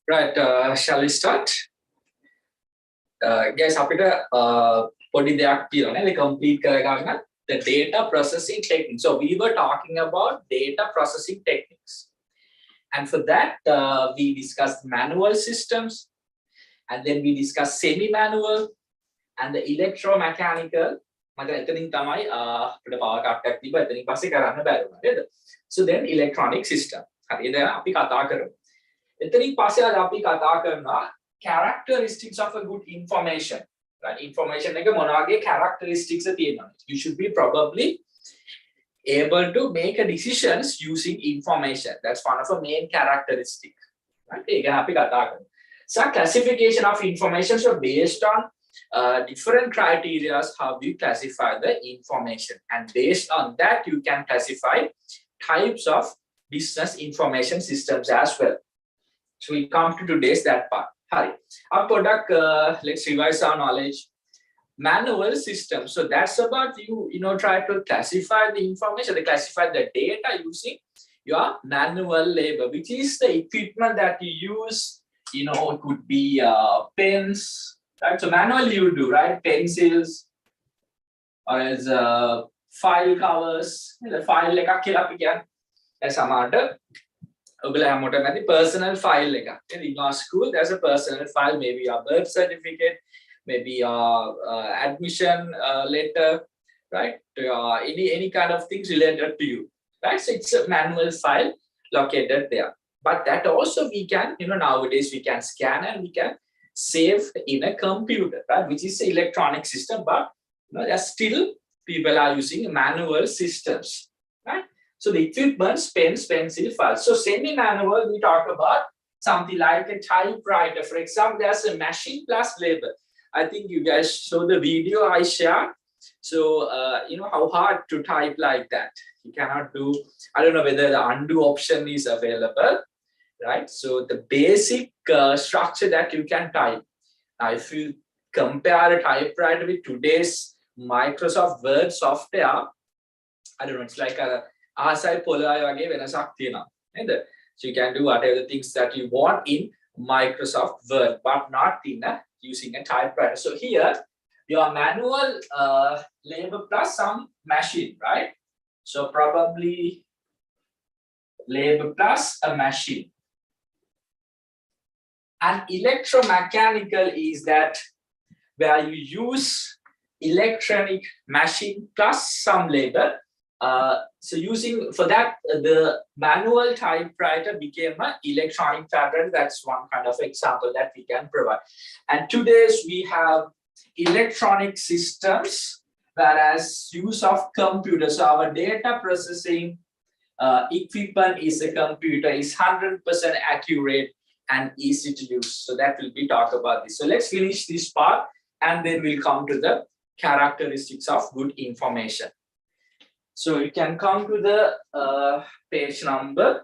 Right, shall we start? Guys, අපිට පොඩි දෙයක් තියෙනවා නේ complete කරගන්න the data processing techniques. So we were talking about data processing techniques. And for that, we discussed manual systems, and then we discussed semi-manual and the electromechanical. So then electronic system. Characteristics of a good information. Right? Information like a characteristics at the end. You should be probably able to make a decisions using information. That's one of the main characteristic. Right? So classification of information so based on different criteria how we classify the information, and based on that you can classify types of business information systems as well. So we come to today's that part. Hi, our product. Let's revise our knowledge. Manual system. So that's about you try to classify the information, they classify the data using your manual labor, which is the equipment that you use. It could be pens, right? So manually you do, right? Pencils, or as file covers, the file like as a matter. Personal file. In our school, there's a personal file, maybe your birth certificate, maybe your admission letter, right? Any kind of things related to you, right? So it's a manual file located there. But that also we can, nowadays we can scan and we can save in a computer, right? Which is an electronic system, but there's still people are using manual systems, right? So the equipment, pens, pencil, files. So semi-manual, we talk about something like a typewriter. For example, there's a machine plus labor. I think you guys saw the video I shared. So, how hard to type like that. You cannot do, I don't know whether the undo option is available, right? So the basic structure that you can type. Now, if you compare a typewriter with today's Microsoft Word software, I don't know, it's like a so you can do whatever the things that you want in Microsoft Word, but not in using a typewriter. So here, your manual labor plus some machine, right? So probably labor plus a machine. And electromechanical is that where you use electronic machine plus some labor. So using for that, the manual typewriter became an electronic typewriter. That's one kind of example that we can provide. And today's we have electronic systems, whereas use of computers. So our data processing equipment is a computer, is 100% accurate and easy to use. So that will be talk about this. So let's finish this part and then we'll come to the characteristics of good information. So you can come to the page number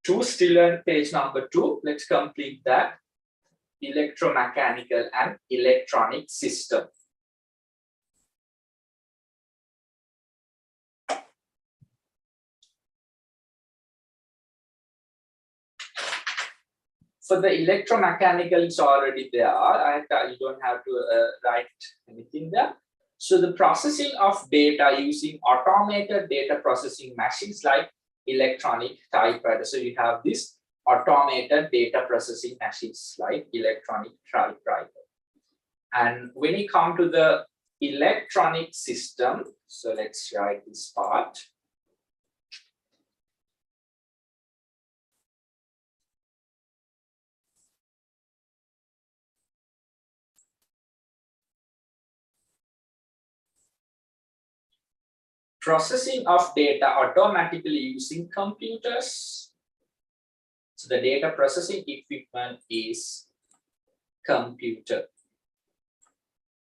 2, still on page number 2. Let's complete that. Electromechanical and electronic system. For the electromechanical, it's already there. You don't have to write anything there. So the processing of data using automated data processing machines like electronic typewriter. So you have this automated data processing machines like electronic typewriter. And when you come to the electronic system, so let's write this part. Processing of data automatically using computers. So the data processing equipment is computer.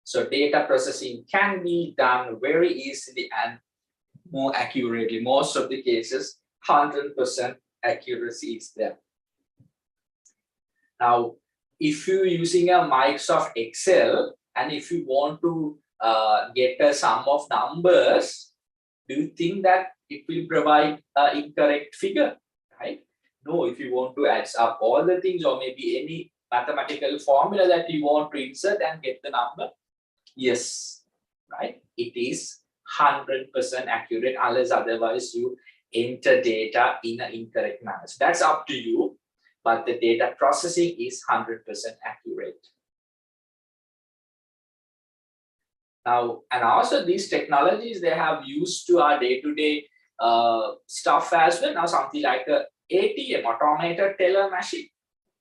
So data processing can be done very easily and more accurately. Most of the cases, 100% accuracy is there. Now, if you're using a Microsoft Excel and if you want to get a sum of numbers, do you think that it will provide an incorrect figure, right? No, if you want to add up all the things or maybe any mathematical formula that you want to insert and get the number, yes, right? It is 100% accurate unless otherwise you enter data in an incorrect manner. So that's up to you, but the data processing is 100% accurate. Now, and also these technologies, they have used to our day-to-day stuff as well. Now, something like a ATM, automated teller machine,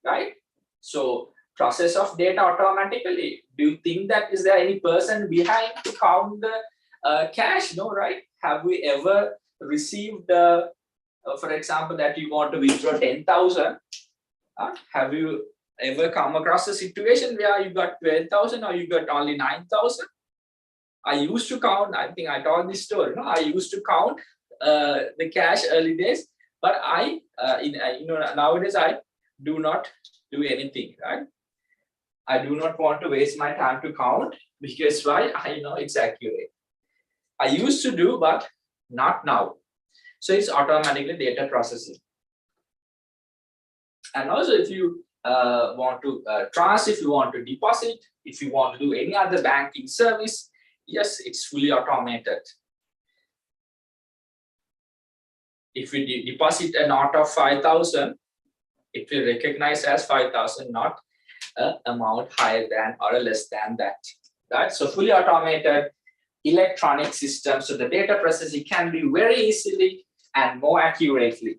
right? So process of data automatically. Do you think that is there any person behind to count the cash? No, right? Have we ever received, for example, that you want to withdraw 10,000? Have you ever come across a situation where you got 12,000 or you got only 9,000? I used to count, I think I told this story, no? I used to count the cash early days, but nowadays I do not do anything, right? I do not want to waste my time to count because why? I know it's accurate. I used to do, but not now. So it's automatically data processing. And also if you want to transfer, if you want to deposit, if you want to do any other banking service, yes, it's fully automated. If we deposit a note of 5,000, it will recognize as 5,000, not an amount higher than or less than that. Right? So fully automated electronic system. So the data processing can be very easily and more accurately.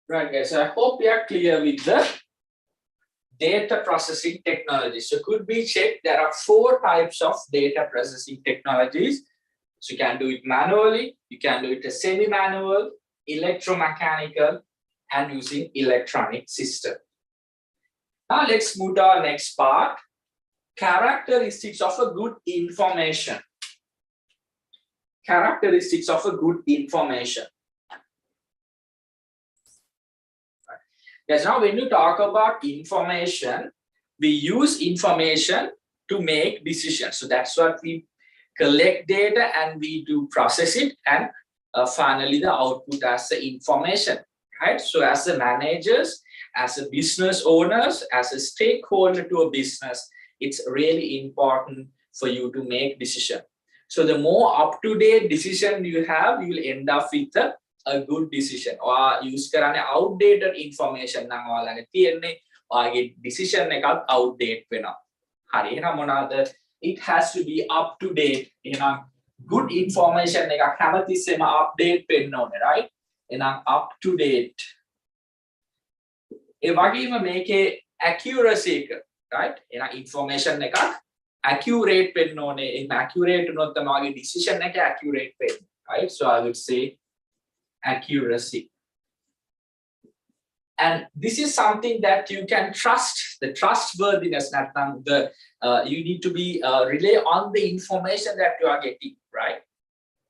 Right, guys. So I hope we are clear with the data processing technology. So could we check there are 4 types of data processing technologies. So you can do it manually, you can do it a semi-manual, electromechanical, and using electronic system. Now let's move to our next part. Characteristics of a good information. Characteristics of a good information. Yes, now when you talk about information, we use information to make decisions. So that's what we collect data and we do process it, and finally the output as the information, right? So as the managers, as a business owners, as a stakeholder to a business, it's really important for you to make decision. So the more up-to-date decision you have, you will end up with a good decision. Or use karane outdated information නම් ඔයාලගේ තියෙන්නේ ඔයාගේ decision එකත් outdate වෙනවා. හරි එහෙනම් මොනවාද? It has to be up to date. එහෙනම් good information එකක් හැමතිස්සෙම update වෙන්න ඕනේ, right? එහෙනම් up to date. ඒ වගේම මේකේ accuracy එක, right? එහෙනම් information එකක් accurate වෙන්න ඕනේ. එහෙනම් accurate වුණොත් තමයි ඔයාගේ decision එක accurate වෙන්නේ, right? So I would say accuracy. And this is something that you can trust, the trustworthiness. You need to be rely on the information that you are getting, right?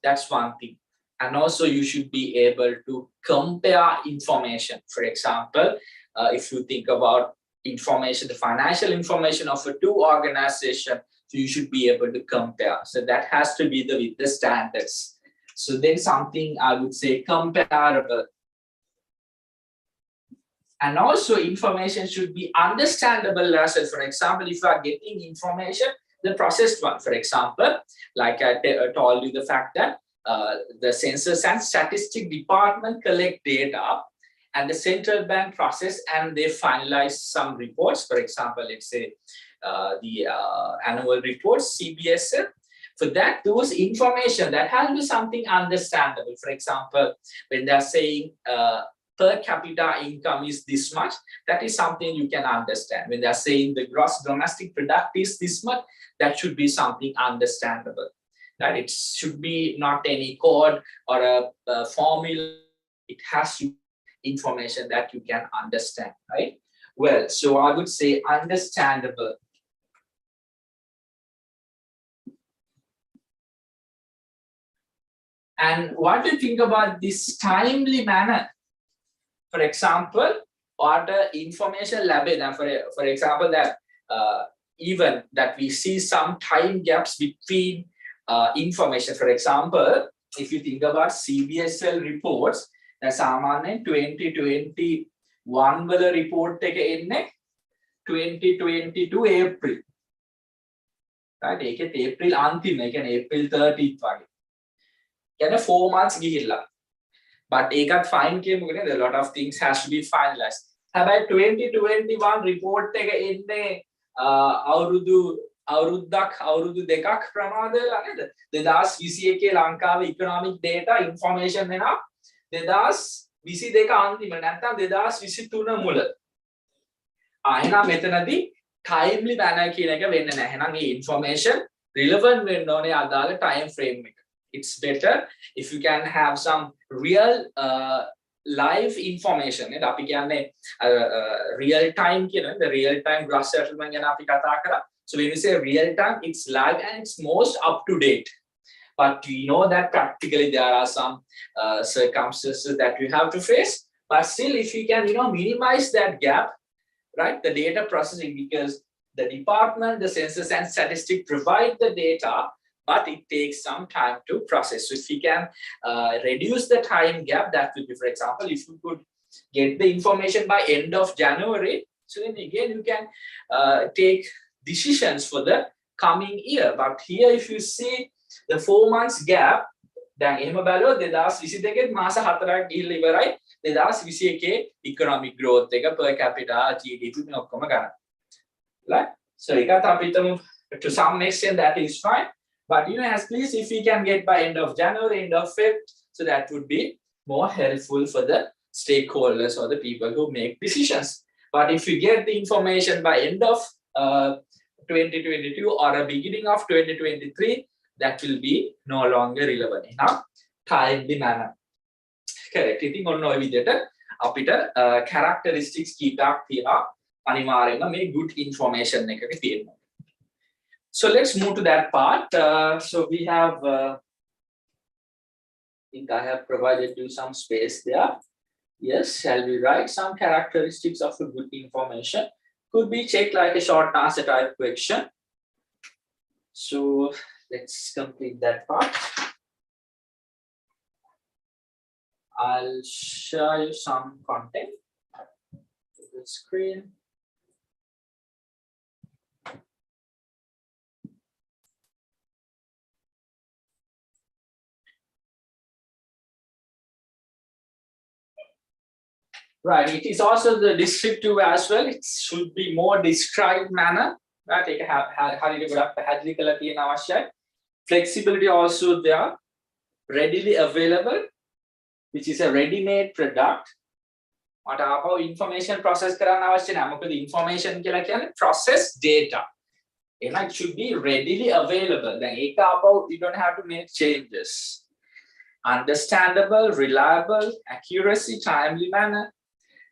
That's one thing. And also you should be able to compare information. For example, if you think about information, the financial information of a two organization, so you should be able to compare. So that has to be with the standards. So then something I would say comparable. And also information should be understandable as well. For example, if you are getting information, the processed one, for example, like I told you the fact that the census and statistic department collect data and the central bank process and they finalize some reports. For example, let's say the annual reports, CBSL. For that, those information that has to be something understandable. For example, when they're saying per capita income is this much, that is something you can understand. When they're saying the gross domestic product is this much, that should be something understandable. That it should be not any code or a formula. It has to be information that you can understand, right? Well, so I would say understandable. And what do you think about this timely manner? For example, order information lab, for example, that even that we see some time gaps between information. For example, if you think about CBSL reports, that's සාමාන්‍යයෙන් 2021 වල report එක එන්නේ 2022 April. Right? ඒකෙත් April අන්තිම, ඒ කියන්නේ April 30th වගේ. කියන්නේ 4 months ගිහිල්ලා. But ඒකත් fine කියමුකනේ, a lot of things has to be finalized. හැබැයි 2021 report එක එන්නේ අවුරුදු දෙකක් ප්‍රමාද වෙලා නේද? 2021 ලංකාවේ economic data information එනවා 2022 අන්තිම නැත්නම් 2023 මුල. එහෙනම් මෙතනදී timely manner කියන එක වෙන්නේ නැහැ. එහෙනම් මේ information relevant වෙන්න ඕනේ අදාළ time frame එක. It's better if you can have some real live information. අපි කියන්නේ real time කියන the real time gross settlement ගැන අපි කතා කරා. So when you say real time, it's live and it's most up to date. But we know that practically there are some circumstances that we have to face. But still, if you can, minimize that gap, right? The data processing, because the department, the census and statistics provide the data, but it takes some time to process. So if you can reduce the time gap, that would be, for example, if you could get the information by end of January, so then again you can take decisions for the coming year. But here, if you see the 4 months gap, then එහෙම බැලුවොත් 2022 මාස 4ක් ගිහිල්ලා ඉවරයි. 2021 economic growth එක per capita GDP මේ ඔක්කොම ගන්න. Right? So ඒකත් අපි හිතමු to some extent that is fine. But at least if we can get by end of January, end of Feb, so that would be more helpful for the stakeholders or the people who make decisions. But if you get the information by end of 2022 or a beginning of 2023, that will be no longer relevant in a timely manner. Correct. ඉතින් ඔන්න ඔය විදිහට අපිට characteristics කීපයක් තියෙනවා අනිවාර්යයෙන්ම මේ good information එකක තියෙනවා. So let's move to that part. So we have, I think I have provided you some space there. Yes, shall we write some characteristics of a good information? Could be checked like a short answer type question. So let's complete that part. I'll show you some content to the screen. Right. It is also the descriptive as well. It should be more described manner. Right. It have flexibility also there. Readily available, which is a ready-made product. What about information process කරන්න අවශ්‍ය නැහැ. මොකද information කියලා කියන්නේ process data. And it should be readily available. Then you don't have to make changes. Understandable, reliable, accuracy, timely manner.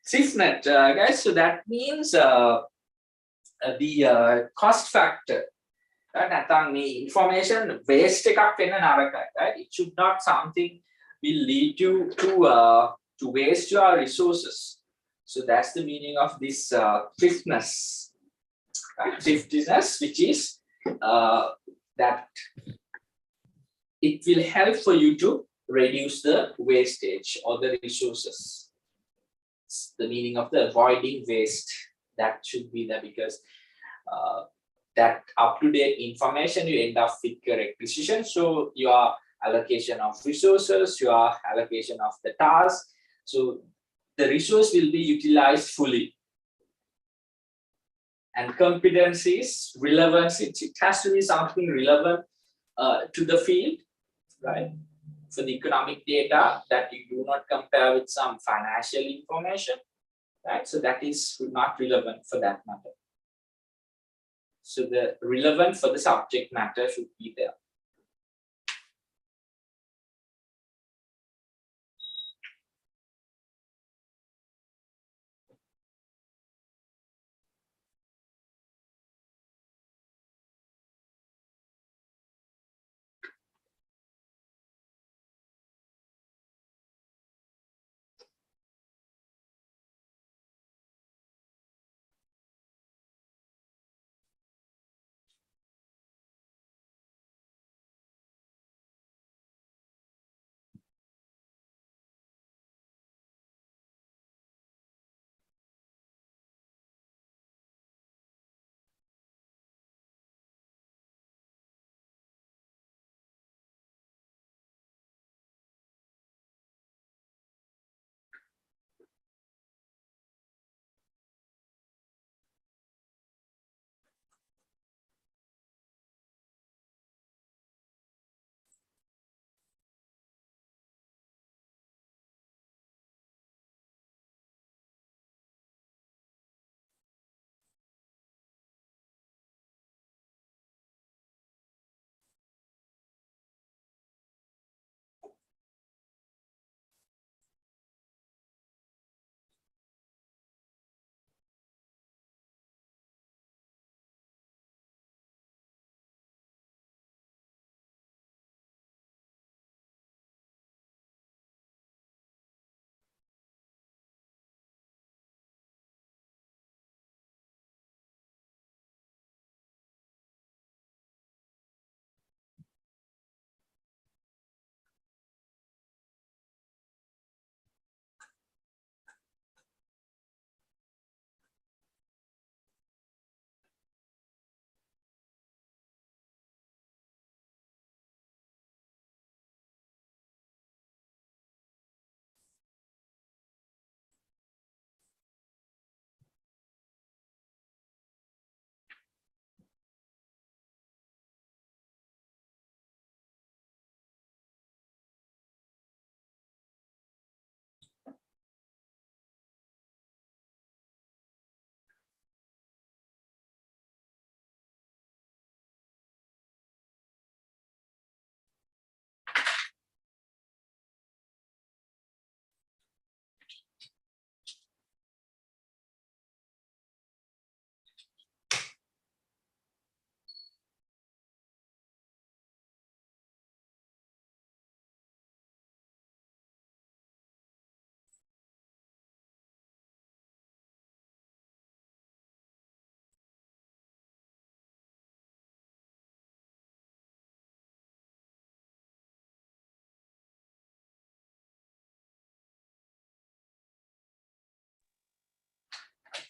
SIFNet, guys, so that means the cost factor. Right? Information waste right? It should not something will lead you to waste your resources. So that's the meaning of this swiftness. Swiftness, which is that it will help for you to reduce the wastage or the resources. It's the meaning of the avoiding waste. That should be there, because that up-to-date information you end up with correct precision. So your allocation of resources, your allocation of the task, so the resource will be utilized fully. And competence is relevance. It has to be something relevant to the field, right? For the economic data, that you do not compare with some financial information, right? So that is not relevant for that matter. So the relevant for the subject matter should be there.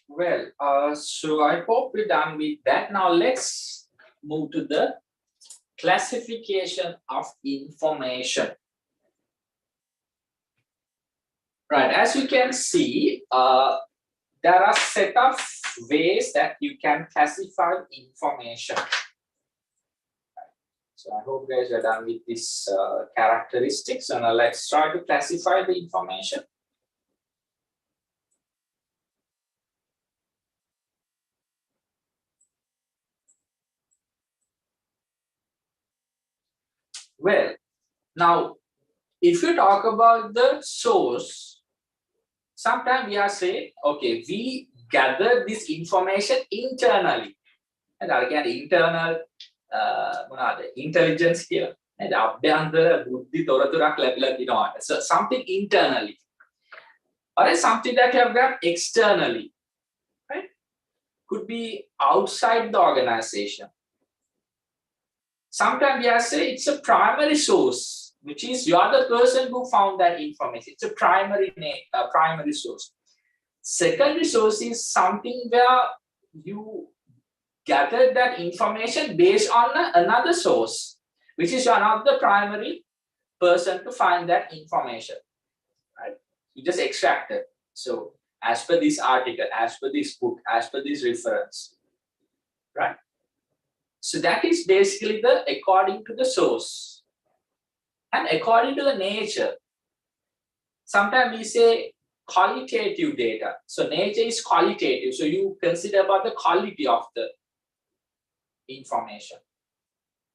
Well, so I hope we're done with that. Now let's move to the classification of information. Right, as you can see, there are set of ways that you can classify information. So I hope guys are done with this characteristics, and let's try to classify the information. Well, now if you talk about the source, sometimes we are saying, okay, we gather this information internally. And again, internal intelligence here. And so something internally, or something that you have got externally, right? Could be outside the organization. Sometimes we are saying it's a primary source, which is you are the person who found that information. It's a primary source. Secondary source is something where you gathered that information based on another source, which is you are not the primary person to find that information, right? You just extract it. So as per this article, as per this book, as per this reference, right? So that is basically the according to the source. And according to the nature, sometimes we say qualitative data. So nature is qualitative. So you consider about the quality of the information.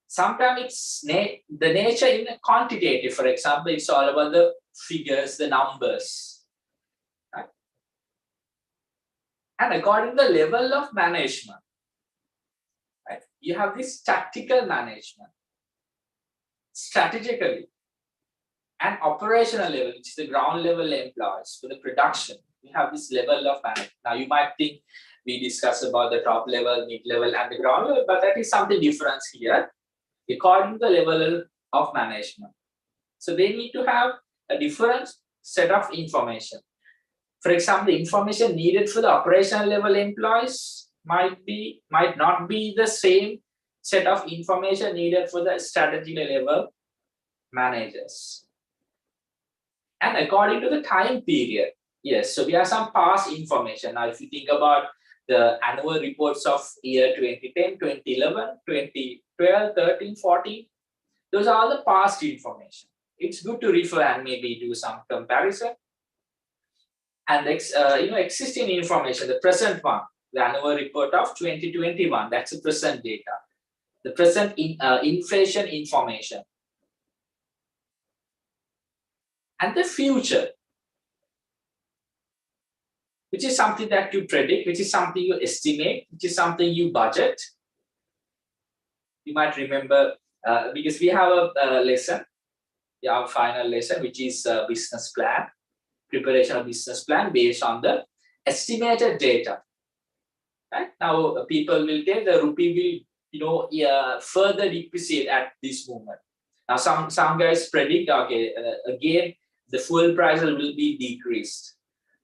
Sometimes it's the nature in a quantitative. For example, it's all about the figures, the numbers. Right? And according to the level of management, right, you have this tactical management, strategically, and operational level, which is the ground level employees for the production. We have this level of management. Now you might think we discuss about the top level, mid level, and the ground level, but that is something different here. According to the level of management. So they need to have a different set of information. For example, the information needed for the operational level employees might not be the same set of information needed for the strategic level managers. And according to the time period, yes, so we have some past information. Now, if you think about the annual reports of year 2010, 2011, 2012, 13, 14, those are all the past information. It's good to refer and maybe do some comparison. And existing information, the present one, the annual report of 2021, that's the present data. The present inflation information. And the future, which is something that you predict, which is something you estimate, which is something you budget. You might remember, because we have a lesson, our final lesson, which is business plan, preparation of business plan based on the estimated data. Right? Now, people will get the rupee will, further depreciate at this moment. Now, some guys predict, okay, again, the fuel prices will be decreased.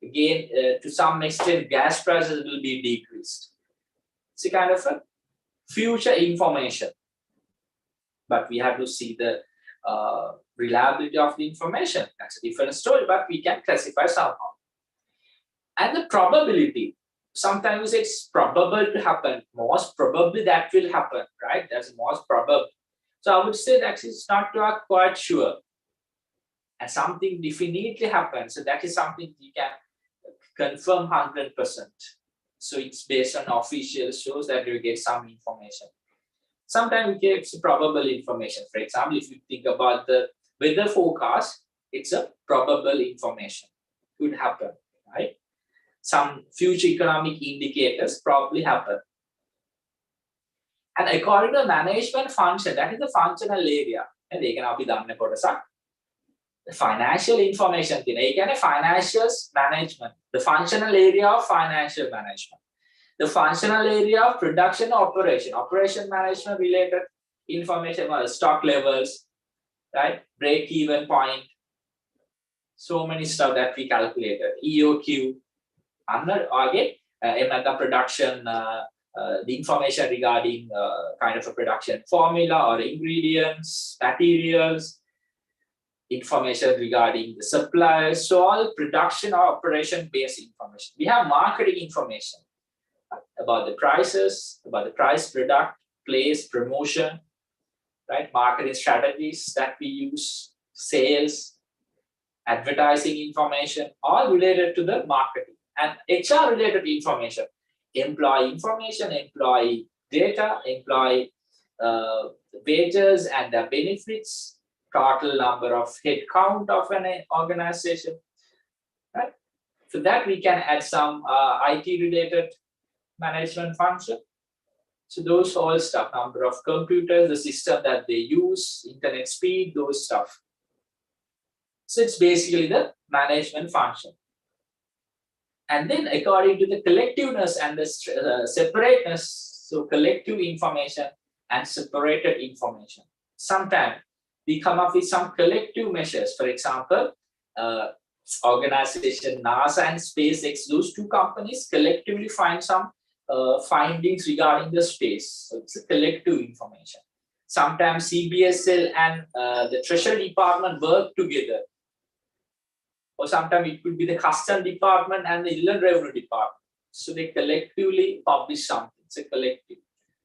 Again, to some extent, gas prices will be decreased. It's a kind of a future information. But we have to see the reliability of the information. That's a different story, but we can classify somehow. And the probability, sometimes it's probable to happen. Most probably that will happen, right? That's most probable. So I would say that it's not quite sure. And something definitely happens. So that is something you can confirm 100%. So it's based on official shows that you get some information. Sometimes we get probable information. For example, if you think about the weather forecast, it's a probable information. Could happen, right? Some future economic indicators probably happen. And according to the management function, that is the functional area. And they can be done the financial information thing. Again, financial management, the functional area of financial management. The functional area of production operation management related information, stock levels, right? Break-even point. So many stuff that we calculated. EOQ. Again, production, the information regarding kind of a production formula or ingredients, materials. information regarding the suppliers. So all production or operation based information. We have marketing information about the prices, about the price, product, place, promotion, right? Marketing strategies that we use, sales, advertising information, all related to the marketing. And HR related information, employee information, employee data, employee wages and the benefits, total number of head count of an organization, right? For that, we can add some IT related management function. So those all stuff, number of computers, the system that they use, internet speed, those stuff. So it's basically the management function. And then according to the collectiveness and the separateness, so collective information and separated information. Sometimes we come up with some collective measures. For example, organization NASA and SpaceX, those two companies collectively find some findings regarding the space. So it's a collective information. Sometimes CBSL and the Treasury Department work together. Or sometimes it could be the Custom Department and the Inland Revenue Department. So they collectively publish something. It's a collective.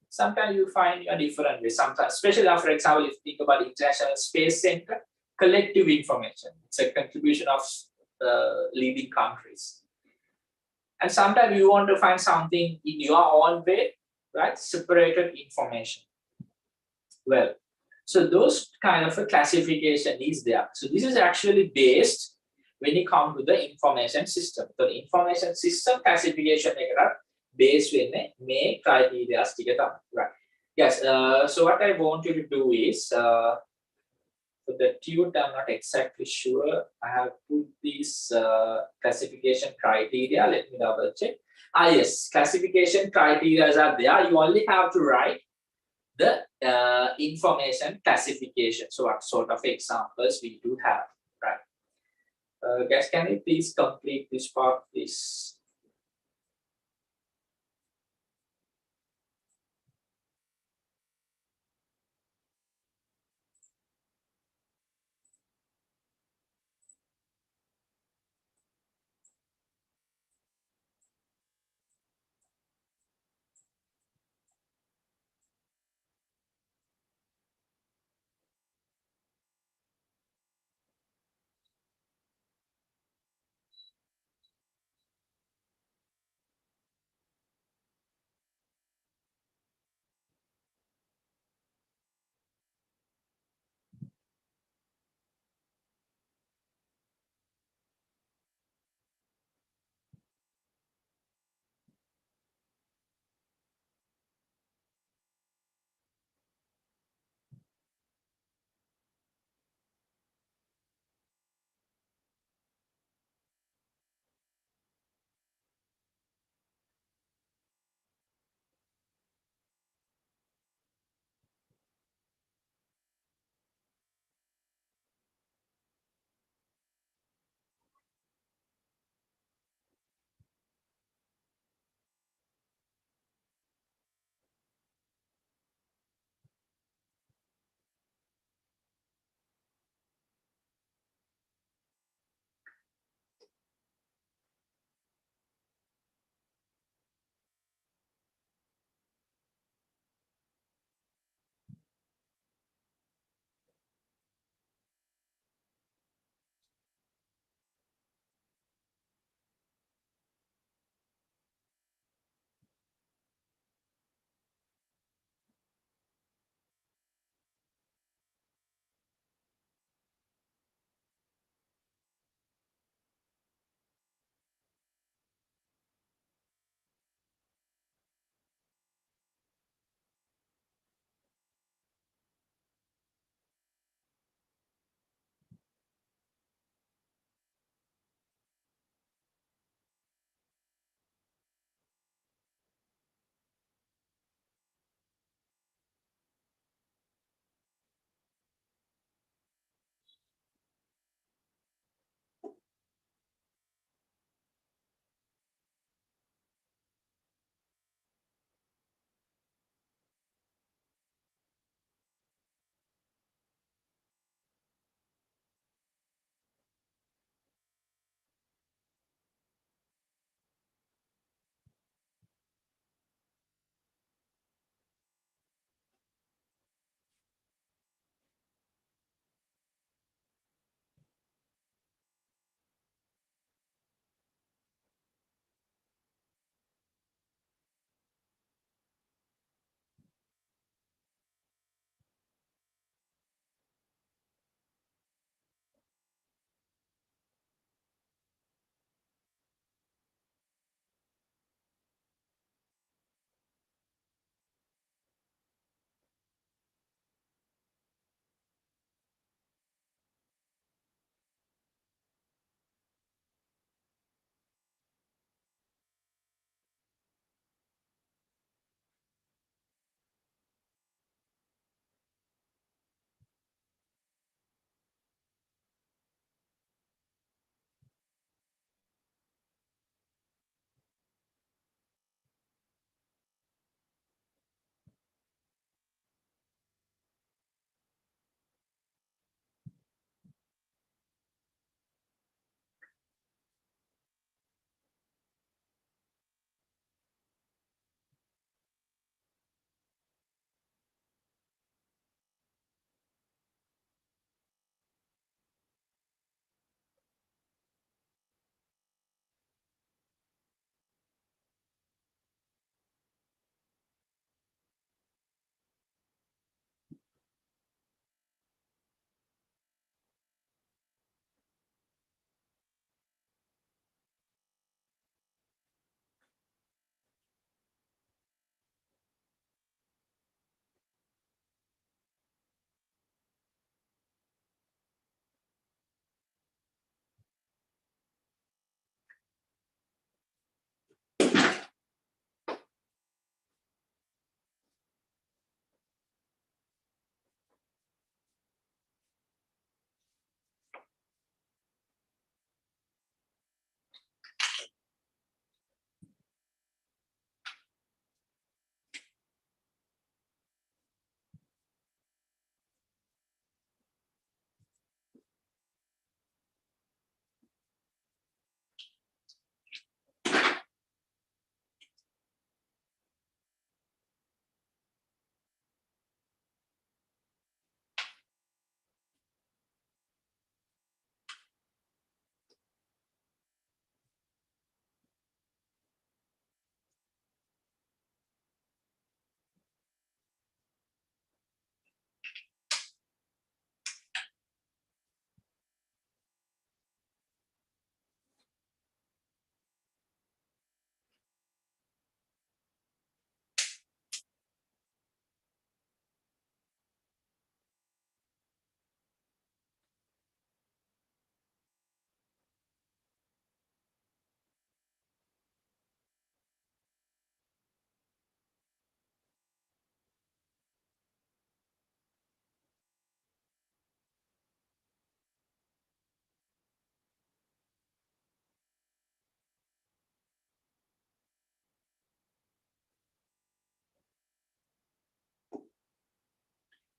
Sometimes you find a different way. Sometimes, especially for example, if you think about International Space Center, collective information. It's a contribution of leading countries. And sometimes you want to find something in your own way, right? Separated information. Well, so those kind of a classification is there. So this is actually based when you come to the information system. So the information system classification based when may criteria right? Yes. So what I want you to do is for the tune, I'm not exactly sure. I have put these classification criteria. Let me double check. Yes, classification criteria are there. You only have to write the information classification. So what sort of examples we do have, right? Guys, can you please complete this part, please?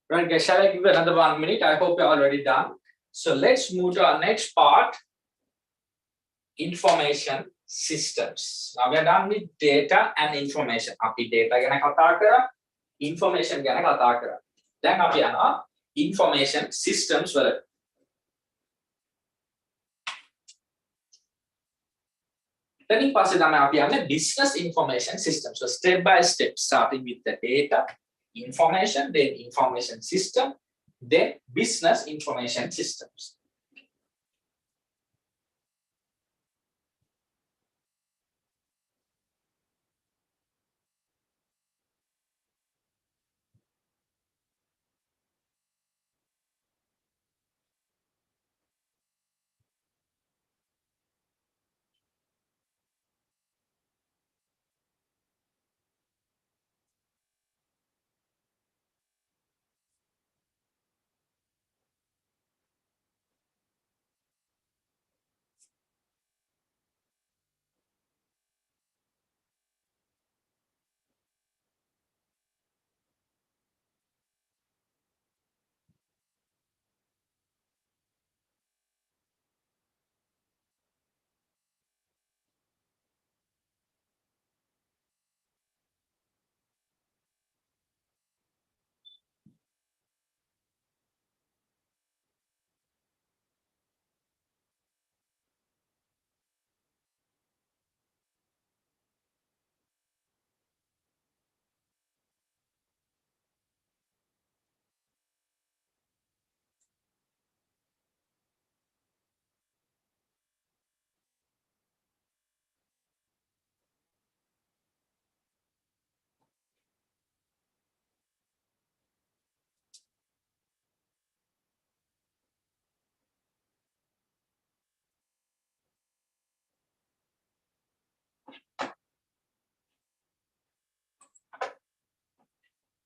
Right, guys, shall I give another 1 minute? I hope you're already done. So let's move to our next part, information systems. Now we are done with data and information. Api data ගැන කතා කරා, information ගැන කතා කරා. දැන් අපි යනවා information systems වලට. Then පස්සේ තමයි අපි යන්නේ business information systems. So step by step, starting with the data, information, then information system, then business information systems.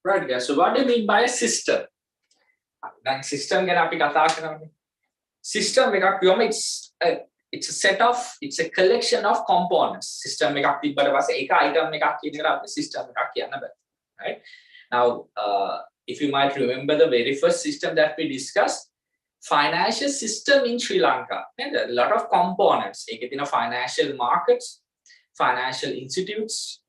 Right, guys. So what do you mean by a system? Then system ගැන අපි කතා කරන්නේ. System එකක් කියවම it's a set of, it's a collection of components. System එකක් තිබ්බට පස්සේ එක item එකක් කියන එකට අපි system එකක් කියන්න බෑ. Right? Now, if you might remember the very first system that we discussed, financial system in Sri Lanka. And a lot of components. ඒකේ තියෙන financial markets, financial institutes,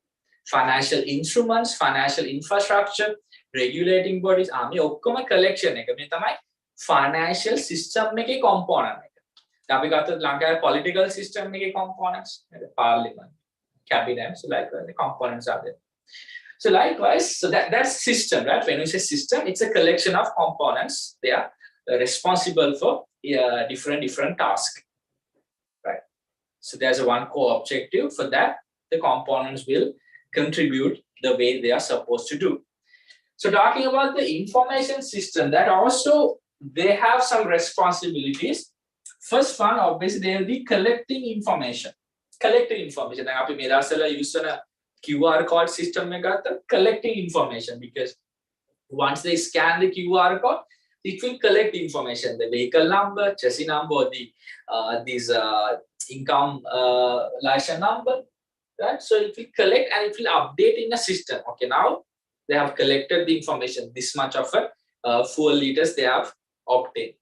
financial instruments, financial infrastructure, regulating bodies, आमी ඔක්කොම collection එක. මේ තමයි financial system එකේ component එක. අපි ගත්තොත් ලංකාවේ political system එකේ components, parliament, cabinet, so like the components are there. So likewise, so that's system, right? When we say system, it's a collection of components. They are responsible for different tasks, right? So there's a one core objective. For that, the components will contribute the way they are supposed to do. So talking about the information system, that also they have some responsibilities. First one, obviously, they will be collecting information. Collecting information. Then අපි මේ දවස්වල use කරන QR code system එක ගත්තා, collecting information, because once they scan the QR code, it will collect information, the vehicle number, chassis number, or the income license number, right? So it will collect and it will update in a system. Okay, now they have collected the information, this much of fuel liters they have obtained.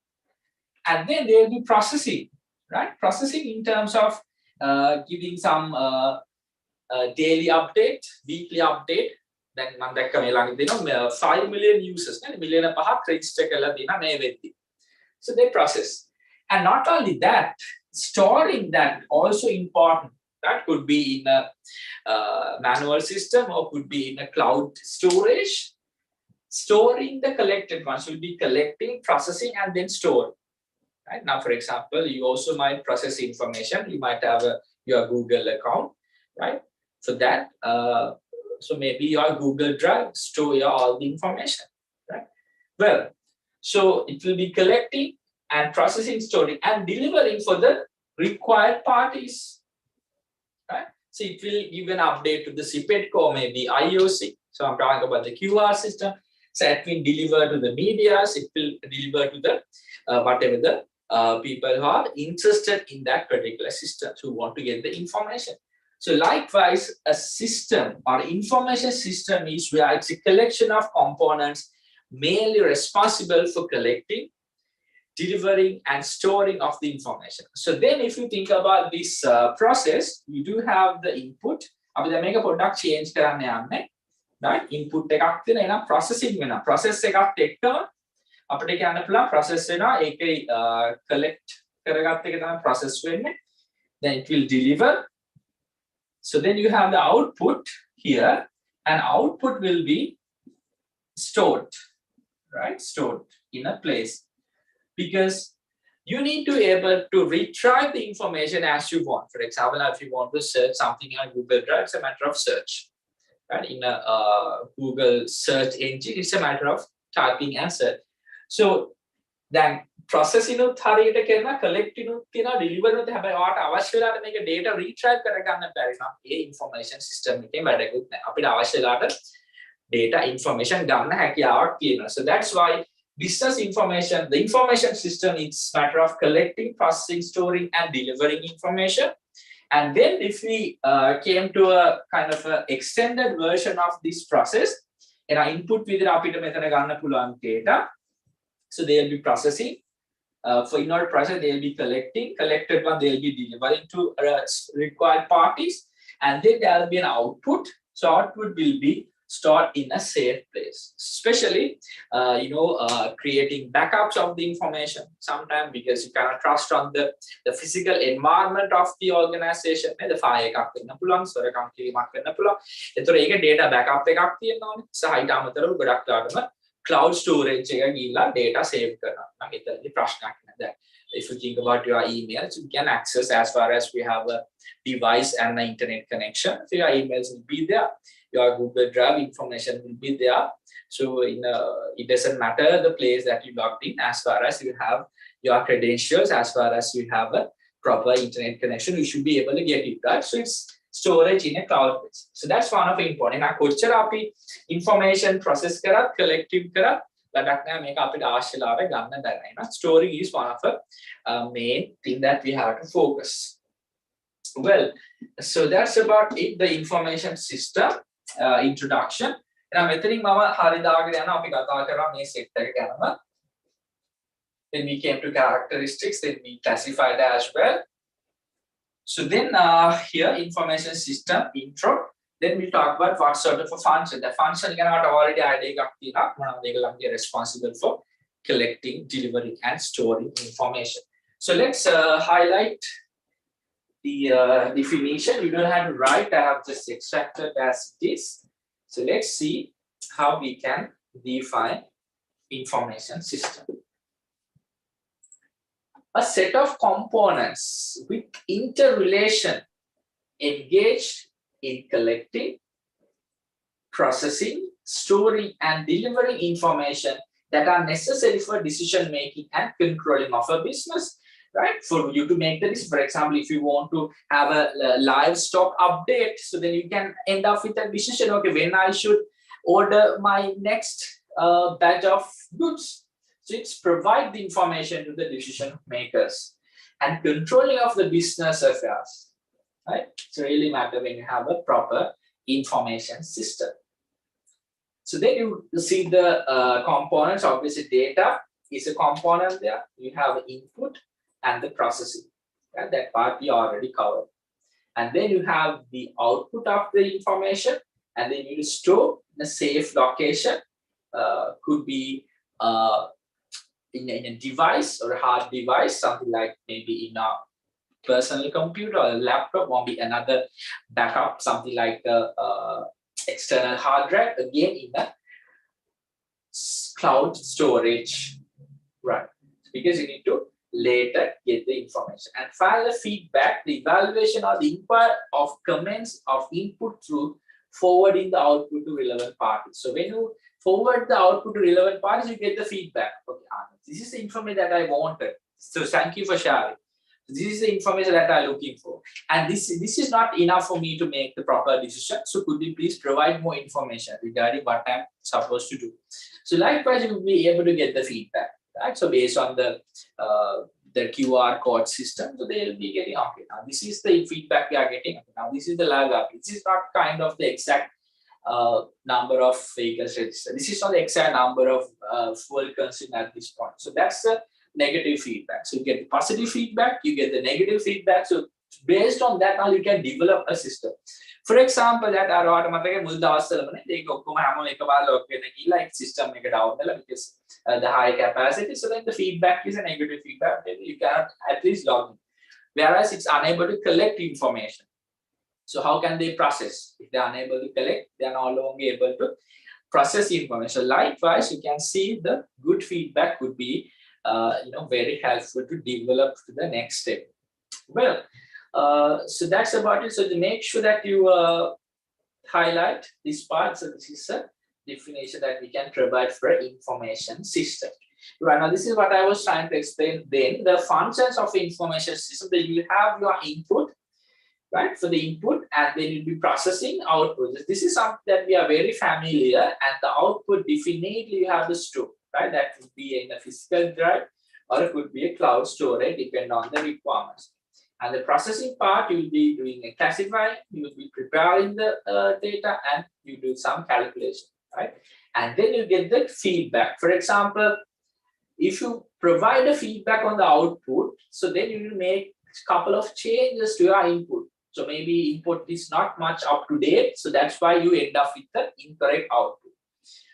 And then they will be processing, right? Processing in terms of giving some daily update, weekly update. Then මම දැක්ක මේ ළඟ දෙනවා 5 million users නේ මිලියන 5ක් register කරලා දෙනවා මේ වෙද්දි. So they process. And not only that, storing that also important. That could be in a manual system or could be in a cloud storage. Storing the collected ones will be collecting, processing, and then storing. Right? Now, for example, you also might process information. You might have your Google account, right? For that, so maybe your Google Drive store all the information, right? Well, so it will be collecting and processing, storing, and delivering for the required parties, right? So it will give an update to the CPETCO or maybe IOC. So I'm talking about the QR system. So it will deliver to the medias. It will deliver to the whatever the people who are interested in that particular system, who want to get the information. So likewise, a system or information system is where it's a collection of components mainly responsible for collecting, delivering, and storing of the information. So then if you think about this process, you do have the input. අපි දැන් මේක පොඩ්ඩක් change කරන්න යන්නේ. Right? Input එකක් තියෙන එනවා processing වෙනවා. Process එකත් එක්කම අපිට කියන්න පුළුවන් process වෙනවා. ඒකේ collect කරගත්ත එක තමයි process වෙන්නේ. Then it will deliver. So then you have the output here, and output will be stored, right? Stored in a place, because you need to be able to retrieve the information as you want. For example, if you want to search something on Google Drive, it's a matter of search. Right? In a Google search engine, it's a matter of typing and search. So then processing හරියට කරනවා, collecting තියෙනවා, deliver උත් හැබැයි ඔයාට අවශ්‍ය වෙලාවට මේක data retrieve කරගන්න බැරි නම් ඒ information system එකේ වැඩකුත් නැහැ. අපිට අවශ්‍ය වෙලාවට data information ගන්න හැකියාවක් තියෙනවා. So that's why business information, the information system, it's matter of collecting, processing, storing, and delivering information. And then if we came to a kind of a extended version of this process, and our input විදිහට අපිට මෙතන ගන්න පුළුවන් data. So they'll be processing. For in order process, they'll be collecting. Collected one, they'll be delivering to required parties. And then there'll be an output. So output will be stored in a safe place. Especially, creating backups of the information sometimes, because you cannot trust on the physical environment of the organization. The fire එකක් වෙන්න පුළුවන්, සොරකම් කිරීමක් වෙන්න පුළුවන්. ඒතර ඒක data backup එකක් තියෙනවා. සහ ඊට අමතරව ගොඩක් ලාටම cloud storage එක ගිහිල්ලා data save කරනවා. නම් එතනදී ප්‍රශ්නයක් නැහැ. If you think about your emails, you can access as far as we have a device and an internet connection. So your emails will be there. Your Google Drive information will be there. So it doesn't matter the place that you logged in, as far as you have your credentials, as far as you have a proper internet connection, you should be able to get it, right? So it's storage in a cloud base. So that's one of the important. Now, කොච්චර අපි information process කරත්, collective කරත්, වැඩක් නැහැ මේක අපිට අවශ්‍යලාට ගන්න බැහැ නේද? Storing is one of the main thing that we have to focus. Well, so that's about it, the information system introduction. එහෙනම් මෙතනින් මම හරි දාගෙන යනවා අපි කතා කරා මේ set එක ගැනම. Then we came to characteristics, then we classified as well. So then here information system intro, then we talk about what sort of a function. The function ගැන මට already idea එකක් තියෙනවා. මොනවද ඒගොල්ලන්ගේ responsible for collecting, delivering, and storing information. So let's highlight the definition. We don't have to write. I have just extracted as it is. So let's see how we can define information system. A set of components with interrelation engaged in collecting, processing, storing, and delivering information that are necessary for decision making and controlling of a business. Right? For you to make this, for example, if you want to have a livestock update, so then you can end up with a decision, okay, when I should order my next batch of goods. So it's provide the information to the decision makers and controlling of the business affairs. Right? It's really matter when you have a proper information system. So then you see the components. Obviously, data is a component there. You have input and the processing. Right? That part we already covered. And then you have the output of the information, and then you store in a safe location. Could be in a device or a hard device, something like maybe in a personal computer or a laptop, or be another backup, something like the external hard drive, again in the cloud storage, right? Because you need to later get the information. And finally, feedback, the evaluation or the inquiry of comments of input through forwarding the output to relevant parties. So when you forward the output to relevant parties, you get the feedback. Okay, this is the information that I wanted. So thank you for sharing. This is the information that I'm looking for. And this is not enough for me to make the proper decision. So could you please provide more information regarding what I'm supposed to do? So likewise, you will be able to get the feedback. Right? So based on the QR code system, so they will be getting, okay, now this is the feedback we are getting. Okay, now this is the live update. This is not kind of the exact number of vehicles registered. This is not the exact number of fuel consumed at this point. So that's the negative feedback. So you get the positive feedback, you get the negative feedback. So based on that, now you can develop a system. For example, that like system because the high capacity. So then the feedback is a negative feedback. Then you can at least log in. Whereas it's unable to collect information. So how can they process? If they are unable to collect, they are no longer able to process information. Likewise, you can see the good feedback could be very helpful to develop to the next step. Well, so that's about it. So to make sure that you highlight this part. So this is a definition that we can provide for information system. Right now, this is what I was trying to explain. Then the functions of information system, that you have your input, right, for the input, and then you'll be processing output. This is something that we are very familiar, and the output definitely you have the store, right? That could be in a physical drive or it could be a cloud storage, depending on the requirements. And the processing part, you'll be doing a classifying, you will be preparing the data, and you do some calculation, right? And then you get the feedback. For example, if you provide a feedback on the output, so then you will make a couple of changes to your input. So maybe input is not much up to date. So that's why you end up with the incorrect output.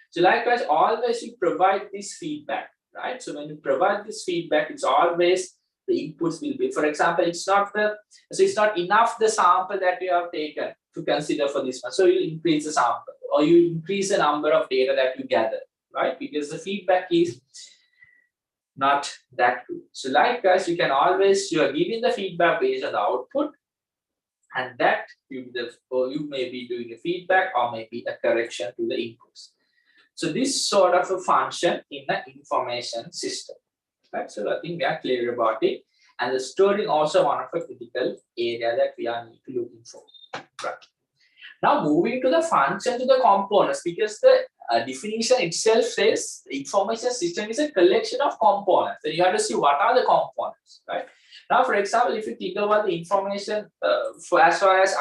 So likewise, always you provide this feedback, right? So when you provide this feedback, it's always the inputs will be, for example, it's not enough the sample that you have taken to consider for this one. So you increase the sample or you increase the number of data that you gather, right? Because the feedback is not that good. So likewise, you can always, you are giving the feedback based on the output, and that you may be doing a feedback or maybe a correction to the inputs. So this sort of a function in the information system, right? So I think we are clear about it. And the storing also one of a critical area that we are need to looking for, right? Now moving to the function to the components, because the definition itself says the information system is a collection of components. So you have to see what are the components, right? Now, for example, if you think about the information for as far as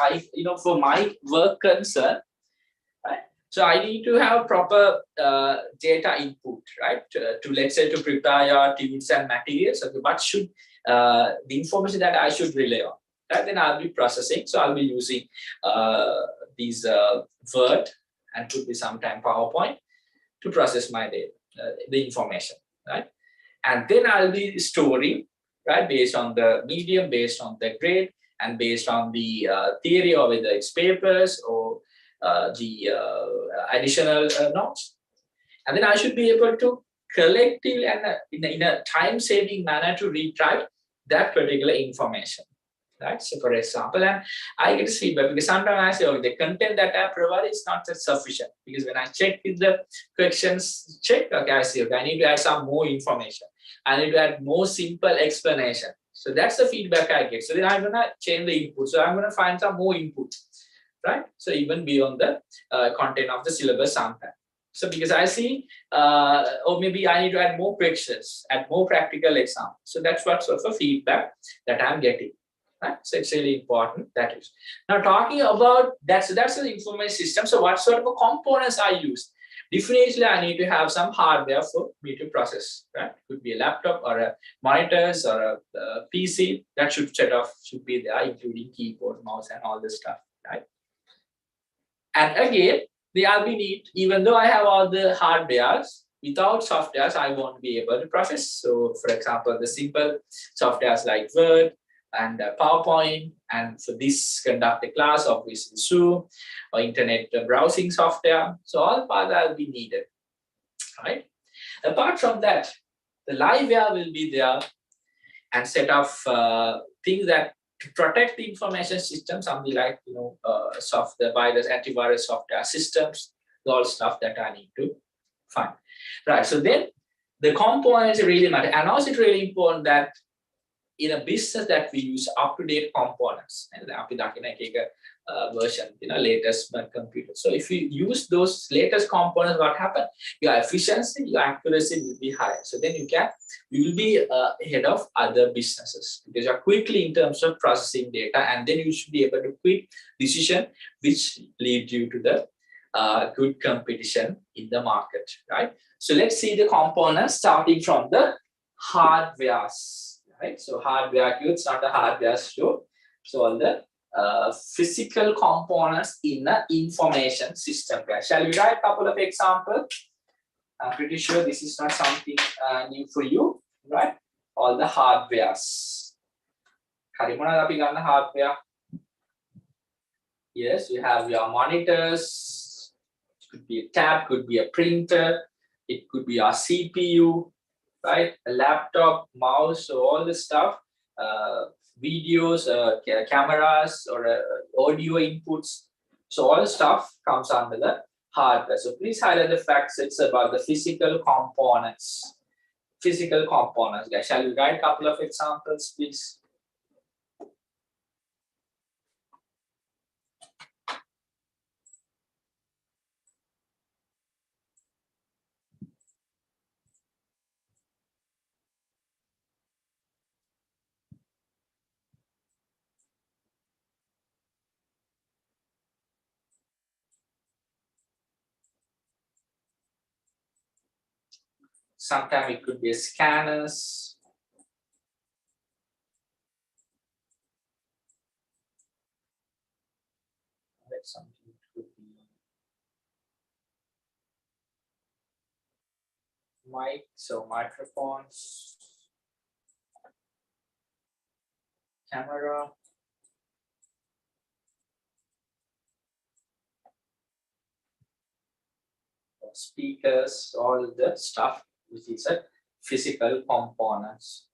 for my work concern, right? So I need to have proper data input, right? To let's say to prepare your tools and materials. So what should the information that I should rely on? Right? Then I'll be processing. So I'll be using these Word and could be sometime PowerPoint to process my data, the information, right? And then I'll be storing, right, based on the medium, based on the grade, and based on the theory, or whether it's papers or the additional notes. And then I should be able to collectively and in a time-saving manner to retrieve that particular information, right? So for example, and I get feedback because sometimes I say, oh, the content that I provide is not sufficient, because when I check with the questions, okay, I see, okay, I need to add some more information. I need to add more simple explanation. So that's the feedback I get. So then I'm gonna change the input. So I'm gonna find some more input, right? So even beyond the content of the syllabus sometimes. So because I see, or maybe I need to add more questions, add more practical examples. So that's what sort of feedback that I'm getting, right? So it's really important, that is. Now talking about that, so that's the information system. So what sort of components I use? Definitely, I need to have some hardware for me to process, right? Could be a laptop or a monitors or a PC that should be there, including keyboard, mouse, and all this stuff, right? And again, the I'll be need, even though I have all the hardwares, without softwares, I won't be able to process. So, for example, the simple softwares like Word and PowerPoint, and for this conduct a class, obviously Zoom or internet browsing software. So all parts will be needed, right? Apart from that, the liveware will be there, and set of things that to protect the information system, something like software, virus, antivirus software systems, all stuff that I need to find, right? So then the components really matter, and also it's really important that in a business that we use up-to-date components, and version, latest computer. So if you use those latest components, what happens? Your efficiency, your accuracy will be higher. So then you will be ahead of other businesses, because you're quickly in terms of processing data, and then you should be able to quick decision which lead you to the good competition in the market, right? So let's see the components starting from the hardwares, right? So hardware, it's not a hardware store. So all the physical components in the information system. Shall we write a couple of examples? I'm pretty sure this is not something new for you, right? All the hardwares. Hardware. Yes, you have your monitors. It could be a tab, could be a printer. It could be our CPU, right? A laptop, mouse, so all this stuff. Videos, cameras, or audio inputs. So all the stuff comes under the hardware. So please highlight the facts. It's about the physical components. Physical components, guys. Shall we write a couple of examples, please? Sometimes it could be scanners. Something could be mic, so microphones, camera, speakers, all the stuff which is a physical components.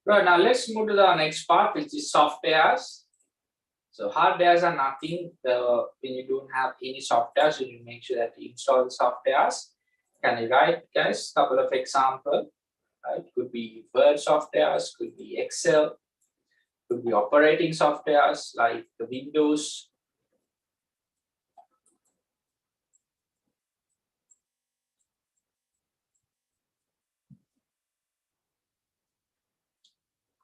Right, now let's move to the next part, which is softwares. So hardwares are nothing. When you don't have any softwares, you need to make sure that you install the softwares. Can you write, guys, couple of examples? It could be Word softwares, could be Excel, could be operating softwares like the Windows.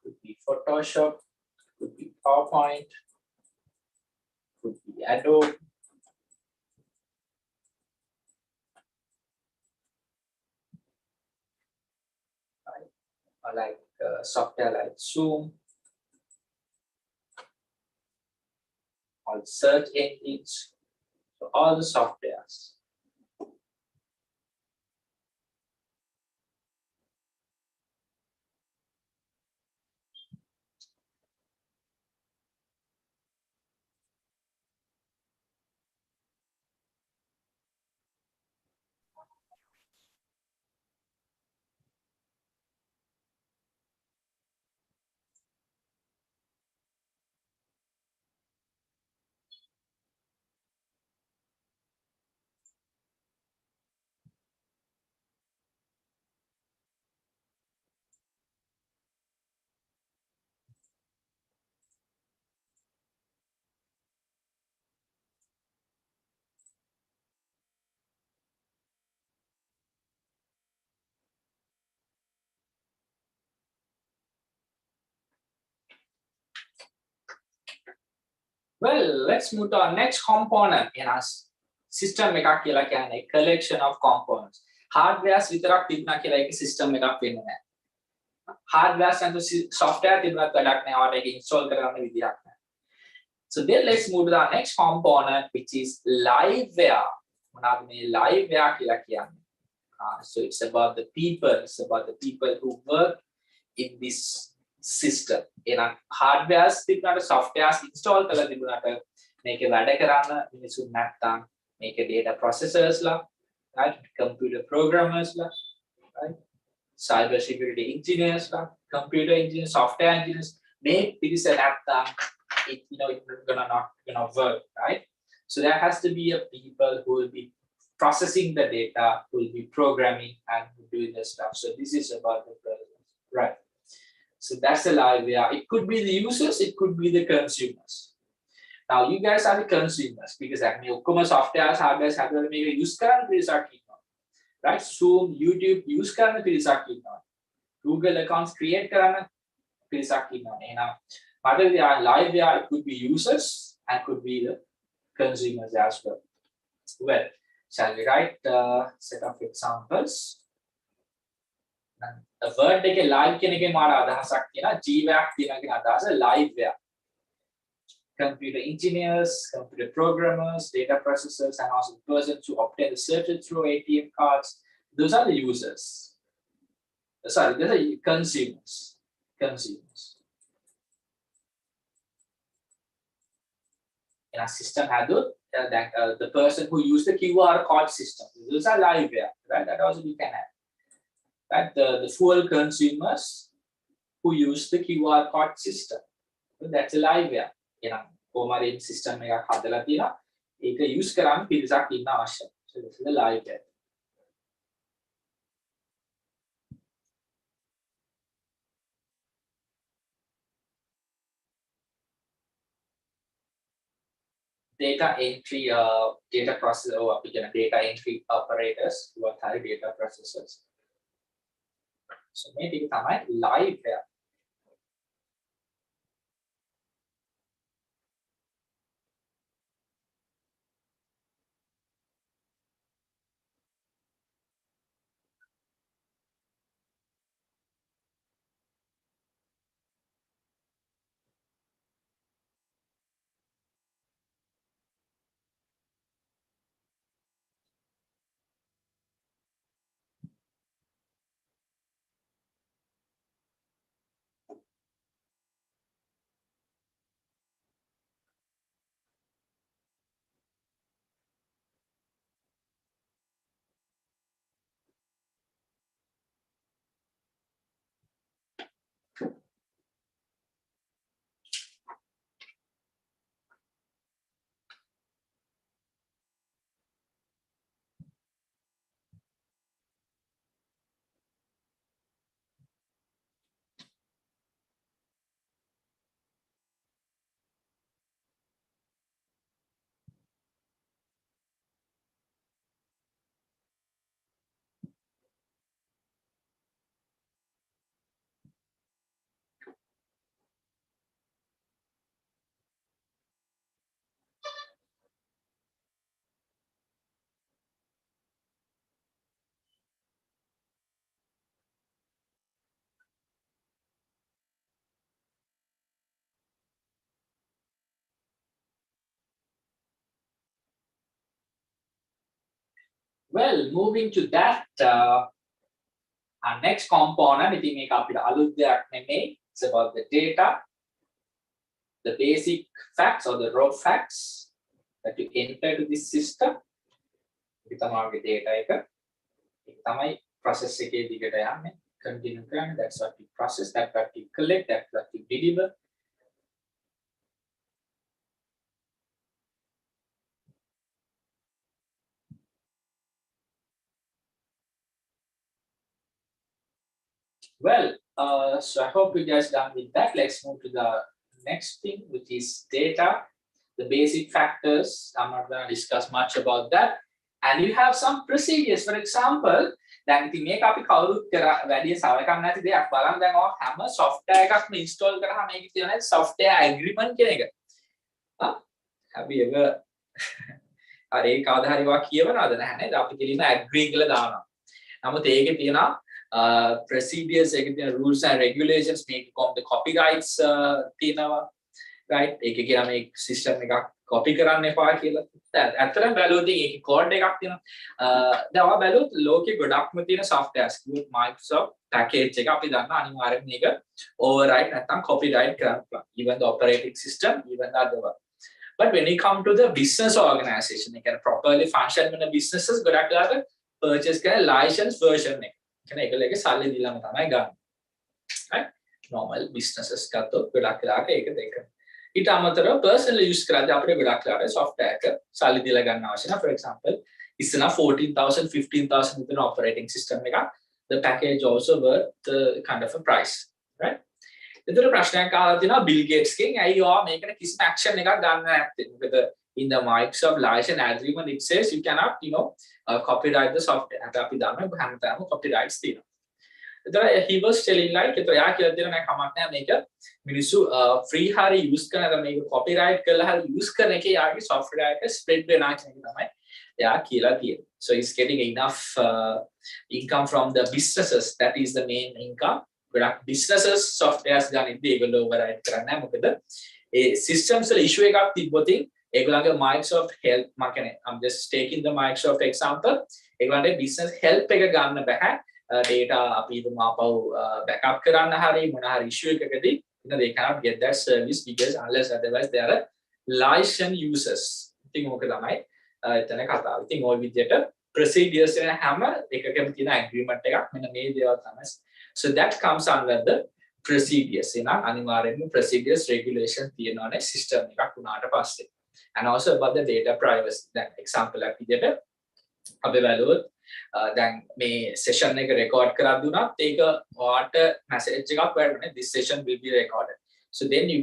Could be Photoshop, could be PowerPoint, could be Adobe. Right? Or like software like Zoom, or search engines. So all the softwares. let's move to our next component in our system එකක් කියලා කියන්නේ collection of components. Hardwares විතරක් තිබුණා කියලා ඒක system එකක් වෙන්නේ නැහැ. Hardwares and software තිබුණත් වැඩක් නැහැ. ඔයාලට ඒක install කරගන්න විදියක් නැහැ. So then let's move to the next component which is liveware. මොනවාද මේ liveware කියලා කියන්නේ? So it's about the people who work in this system. එහෙනම් hardwares තිබුණාට softwares install කරලා තිබුණාට මේකේ වැඩ කරන්න මිනිසුන් නැත්තම් මේකේ data processors ලා, right, computer programmers ලා, right, cyber security engineers ලා, computer engineers, software engineers, මේ පිරිස නැත්තම් it's not gonna work, right? So there has to be a people who will be processing the data, who will be programming and doing the stuff. So this is about the person, right? So that's the liveware. It could be the users, it could be the consumers. Now you guys are the consumers because that means software, hardware, hardware make use karan pirisa kinna, right? Zoom, YouTube use karan pirisa kinna, Google accounts create karan pirisa kinna. Ehna whether they are liveware, it could be users and could be the consumers as well. Well, shall we write a set of examples? The word එක live කියන එකේ මාර අදහසක් තියෙනවා. GWAC කියන එකේ අදහස liveware. Computer engineers, computer programmers, data processors, and also the persons who obtain the searches through ATM cards. Those are the users. Sorry, those are consumers. In a system had the person who used the QR code system. Those are liveware, right? That also we can have. Right? The full consumers who use the QR code system. So that's a liveware. කොහොමද system එකක් හදලා තියෙනවා. ඒක use කරාම පිරිසක් ඉන්න අවශ්‍යයි. So this is the liveware. Data entry, data processor, or data entry operators who are data processors. So maybe තමයි liveware. Well, moving to that, our next component, ඉතින් මේක අපිට අලුත් දෙයක් නෙමෙයි. It's about the data, the basic facts or the raw facts that you enter to this system. ඒක තමයි data එක. ඒක තමයි process එකේ දිගට යන්නේ. Continue කරන්නේ. That's what we process, that's what we collect, that's what we deliver. Well, so I hope you guys done with that. Let's move to the next thing, which is data, the basic factors. I'm not going to discuss much about that. And you have some procedures. For example, දැන් ඉතින් මේක අපි කවුරුත් වැඩි සවකම් නැති දෙයක් බලන්න දැන් ඔය හැම software එකක්ම install කරාම මේකේ තියෙන software agreement කියන එක. have you ever අර ඒ කවදා හරි වා කියවනවද නැහැ නේද අපි කියලින agree කියලා දානවා නමුත් ඒකේ තියෙනවා procedures ඒකේ තියෙන rules and regulations මේක කොහොමද copyrights තියෙනවා right ඒකේ කියනවා මේ system එකක් copy කරන්න එපා කියලා ඇත්තටම බැලුවොත් ඒකේ code එකක් තියෙනවා දැන් ඔයා බැලුවොත් ලෝකේ ගොඩක්ම තියෙන softwares කිව්වොත් Microsoft package එක අපි දන්නා අනිවාර්යෙන් මේක override නැත්නම් copyright කරන්න පුළුවන් even the operating system even the other one but when it come to the business organization they can properly function in the businesses ගොඩක් වෙලාවට purchase කරන license version එක කියන්නේ ඒගොල්ලෝගේ සල්ලි දීලාම තමයි ගන්න right normal businesses ගත්තොත් ගොඩක් වෙලාවට ඒක දෙක ඊට අමතරව personal use කරද්දී අපිට ගොඩක් වෙලාවට software එක සල්ලි දීලා ගන්න අවශ්‍ය නැහැ for example ඉස්සන 14000 15000 විතර operating system එකක් the package also worth the kind of a price right එතකොට ප්‍රශ්නයක් අහලා තිනවා Bill Gates ගෙන් ඇයි ඔයා මේකට කිසිම action එකක් ගන්න නැත්තේ මොකද in the Microsoft license agreement it says you cannot copyright the software අපි දන්නවා හැමදාම copyrights තියෙනවා එතකොට he was telling like එතකොට යා කියලා දෙනවා නෑ කමක් නෑ මේක මිනිස්සු free හරි use කරනවා මේක copyright කරලා හරි use කරන එකේ යාගේ software එක spread වෙනවා කියන එක තමයි යා කියලා තියෙන්නේ so he's getting enough income from the businesses that is the main income ගොඩක් businesses softwares ගන්නදී ඒගොල්ලෝ override කරන්නේ නැහැ මොකද ඒ systems වල issue එකක් තිබ්බොත් ඒගොල්ලන්ගේ Microsoft help මම කියන්නේ I'm just taking the Microsoft example ඒගොල්ලන්ගේ business help එක ගන්න බෑ data අපි හිතමු ආපහු backup කරන්න හරි මොන හරි issue එකකදී they cannot get that service because unless otherwise they are licensed users ඉතින් ඕක තමයි එතන කතාව. ඉතින් ওই විදිහට procedures වෙන හැම එකකම තියෙන agreement එකක් මෙන්න මේ දේවල් තමයි. So that comes under the procedures. එහෙනම් අනිවාර්යයෙන්ම procedures regulation තියෙනවානේ system එකක් වුණාට පස්සේ. And also about the data privacy. දැන් example එකක් විදිහට අපි බලුවොත් දැන් මේ session එක record කරද්දී උනත් ඒක ඔයාට message එකක් වරන්නේ this session will be recorded. So then you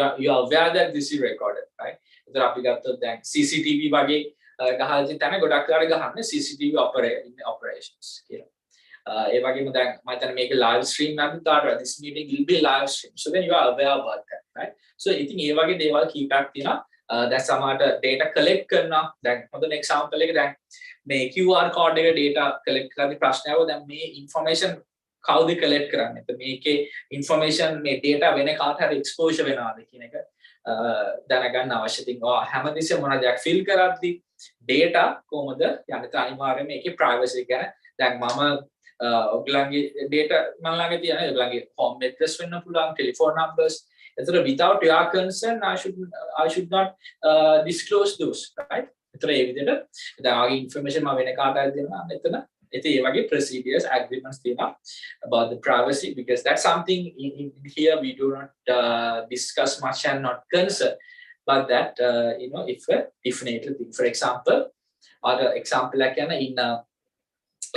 are aware that this is recorded, right? ඉතින් අපි ගත්තොත් දැන් CCTV වගේ ගහලා තියෙන ගොඩක් වෙලාවට ගහන්නේ CCTV operations කියලා. ඒ වගේම දැන් මම හිතන්නේ මේක live stream නැද්ද තාට this meeting will be live stream. So then you are aware about that, right? So ඉතින් ඒ වගේ දේවල් කීපයක් තියෙනවා. දැන් සමහරට data collect කරනවා. දැන් හොඳම example එක දැන් මේ QR code එක data collect කරන ප්‍රශ්නයව දැන් මේ information කවුද collect කරන්නේ? එතකොට මේකේ information මේ data වෙන කාට හරි exposure වෙනවාද කියන එක දැනගන්න අවශ්‍ය. ඉතින් හැමදෙස්සෙම මොනවද යක් fill කරද්දී data කොහොමද යන්නේ අනිවාර්යයෙන්ම මේකේ privacy ගැන දැන් මම ඔයගලන්ගේ data මම ළඟ තියෙන ඔයගලන්ගේ home address වෙන්න පුළුවන් telephone numbers එතකොට without your consent I should not disclose those right එතකොට ඒ විදිහට දැන් ආගේ information මම වෙන කාට හරි දෙනවා එතන ඉතින් ඒ වගේ procedures agreements තියෙනවා about the privacy because that's something in here we do not discuss much and not concern but that if a definitive thing for example other example like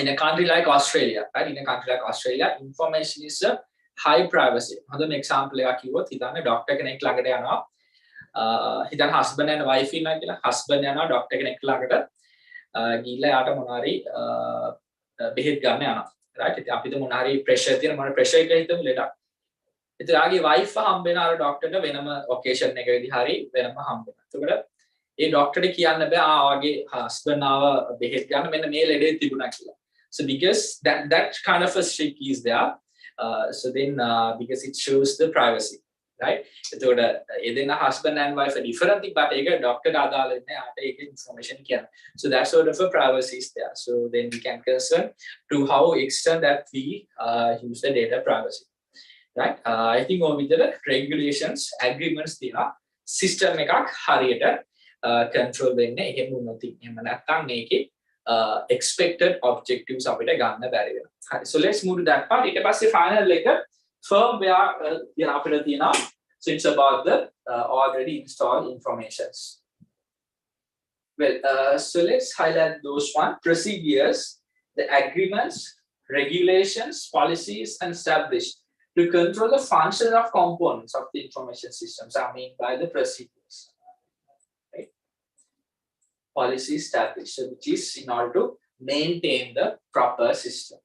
in a country like Australia right in a country like Australia information is a high privacy හොඳම example එකක් කිව්වොත් හිතන්න doctor කෙනෙක් ළඟට යනවා හිතන්න husband and wife ඉන්නවා කියලා husband යනවා doctor කෙනෙක් ළඟට ගිහිල්ලා යාට මොනාරි බෙහෙත් ගන්න යනවා right ඉතින් අපිට මොනාරි pressure තියෙන මොන pressure එක හිතමු ලෙඩක් ඉතින් ආගේ wife හම්බ වෙන අර doctorට වෙනම occasion එකකදී හරි වෙනම හම්බ වෙනවා එතකොට ඒ doctorට කියන්න බෑ ආගේ husband ආව බෙහෙත් ගන්න මෙන්න මේ ලෙඩේ තිබුණා කියලා so because that kind of a trick is there so then because it shows the privacy right එතකොට එදෙන husband and wife are different thing but ඒක doctor අදාළ නැහැ ආට ඒක information කියන so that sort of a privacy is there so then we can concern to how extent that we use the data privacy right I think over the regulations agreements තියෙනවා system එකක් හරියට control වෙන්නේ එහෙම වුණොත් එහෙම නැත්නම් මේකේ expected objectives අපිට ගන්න බැරි වෙනවා හරි so let's move to that part ඊට පස්සේ final එක firmware අපිට තියෙනවා so it's about the already installed informations well so let's highlight those one procedures the agreements regulations policies and established to control the function of components of the information systems I mean by the procedures right policy established which is in order to maintain the proper system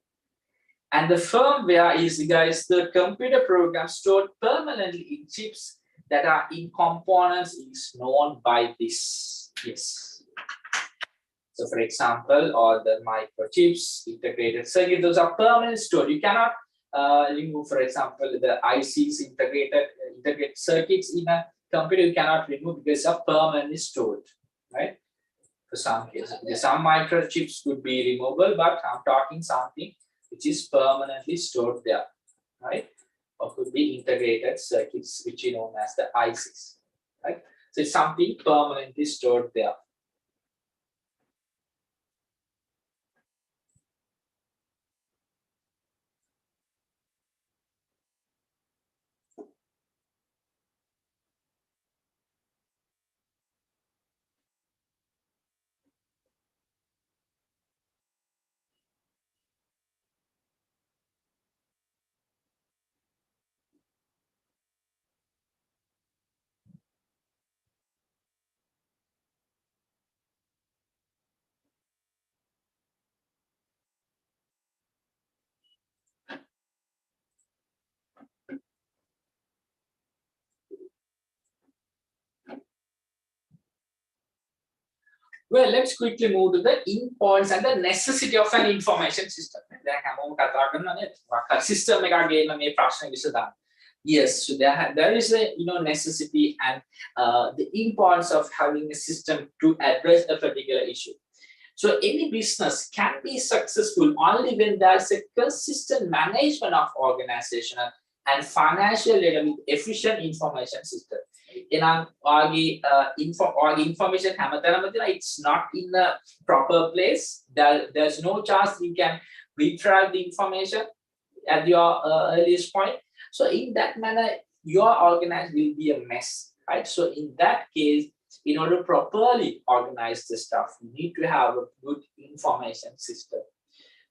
and the firmware is guys the computer program stored permanently in chips that are in components is known by this. Yes. So for example, all the microchips, integrated circuit, those are permanent stored. You cannot remove, for example, the ICs, integrated circuits in a computer. You cannot remove because they are permanently stored, right? For some cases, some microchips could be removable, but I'm talking something which is permanently stored there, right? Or could be integrated circuits, which is known as the ICs, right? So it's something permanently stored there. Well, let's quickly move to the importance and the necessity of an information system. System yes, so there is a necessity and the importance of having a system to address a particular issue. So any business can be successful only when there's a consistent management of organizational and financial data with efficient information system. Information it's not in the proper place. There's no chance you can retrieve the information at your earliest point. So in that manner, your organization will be a mess, right? So in that case, in order to properly organize the stuff, you need to have a good information system.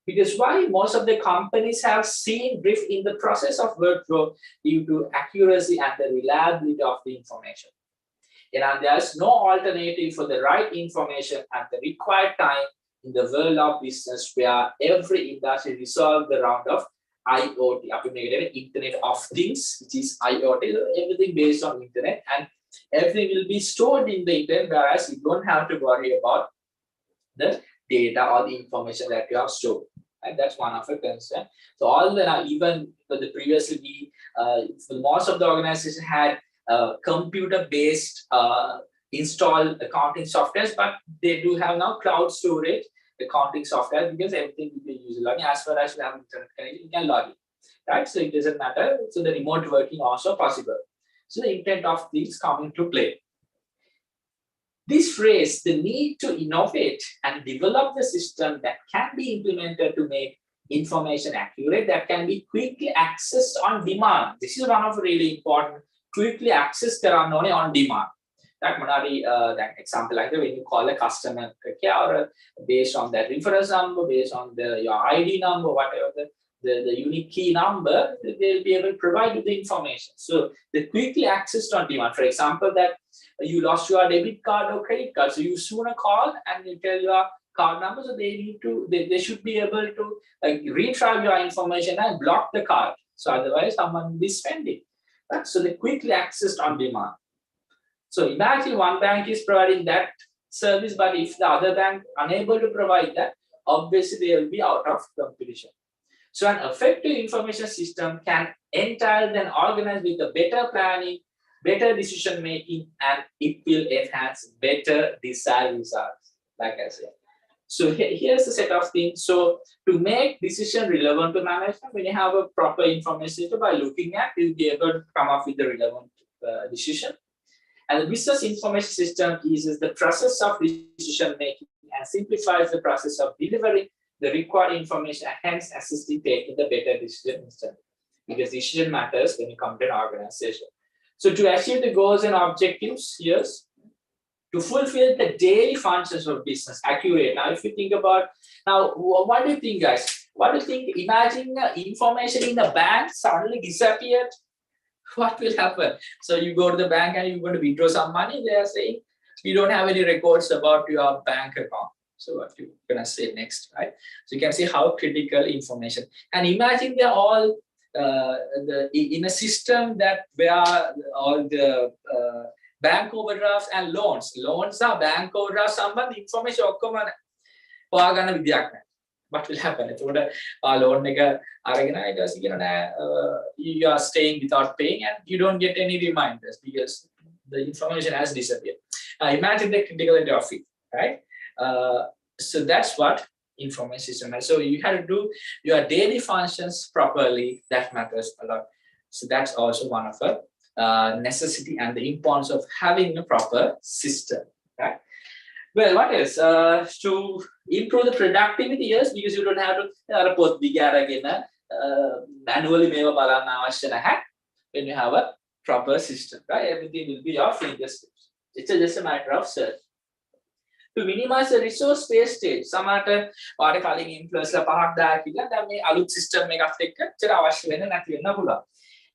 Because why most of the companies have seen drift in the process of workflow due to accuracy and the reliability of the information. And there's no alternative for the right information at the required time in the world of business where every industry resolves the round of IoT, Internet of Things, which is IoT, everything based on Internet, and everything will be stored in the Internet, whereas you don't have to worry about the data or the information that you have stored. And that's one of the concern. So all the even for the previously, most of the organizations had computer-based installed accounting softwares, but they do have now cloud storage accounting software because everything will be user logging. As far as you have internet connection, you can log in, right? So it doesn't matter. So the remote working also possible. So the intent of these come into play. This phrase, the need to innovate and develop the system that can be implemented to make information accurate, that can be quickly accessed on demand. This is one of really important, quickly accessed on demand. That example, like when you call a customer care based on that reference number, based on your ID number, whatever the unique key number, they'll be able to provide you the information. So the quickly accessed on demand. For example, that you lost your debit card or credit card, so you sooner call and you tell your card number, so they should be able to retrieve your information and block the card. So otherwise, someone will be spending. Right? So they quickly accessed on demand. So imagine one bank is providing that service, but if the other bank unable to provide that, obviously they will be out of competition. So an effective information system can entirely then organize with a better planning, better decision making, and it will enhance better desired results, like I said. So here's a set of things. So to make decision relevant to management, when you have a proper information system, by looking at, you'll be able to come up with the relevant decision. And the business information system eases the process of decision making and simplifies the process of delivering the required information, and hence assisting taking the better decision instantly. Because decision matters when you come to an organization. So to achieve the goals and objectives, yes, to fulfill the daily functions of business accurate. Now, if you think about, now, what do you think, guys? What do you think? Imagine information in the bank suddenly disappeared. What will happen? So you go to the bank and you're going to withdraw some money. They are saying, we don't have any records about your bank account. So what you're going to say next, right? So you can see how critical information. And imagine they're all in a system that where all the bank overdrafts and loans are bank overdrafts සම්බන්ධ information ඔක්කොම හොයාගන්න විදියක් නැහැ. What will happen? එතකොට loan එක අරගෙන ඊට පස්සේ කියන නෑ you are staying without paying and you don't get any reminders because the information has disappeared. Imagine the critical end of it, right? So that's what information system has. So you have to do your daily functions properly. That matters a lot. So that's also one of the necessity and the importance of having a proper system, right? Well, what else? To improve the productivity, yes, because you don't have to manually when you have a proper system, right? Everything will be your fingertips. It's just a matter of search. To minimize the resource wastage, සමහරට වාට කලින් influence ලා පහක් දාලා කියලා දැන් මේ අලුත් system එකත් එක්ක චර අවශ්‍ය වෙන්නේ නැති වෙන්න පුළුවන්.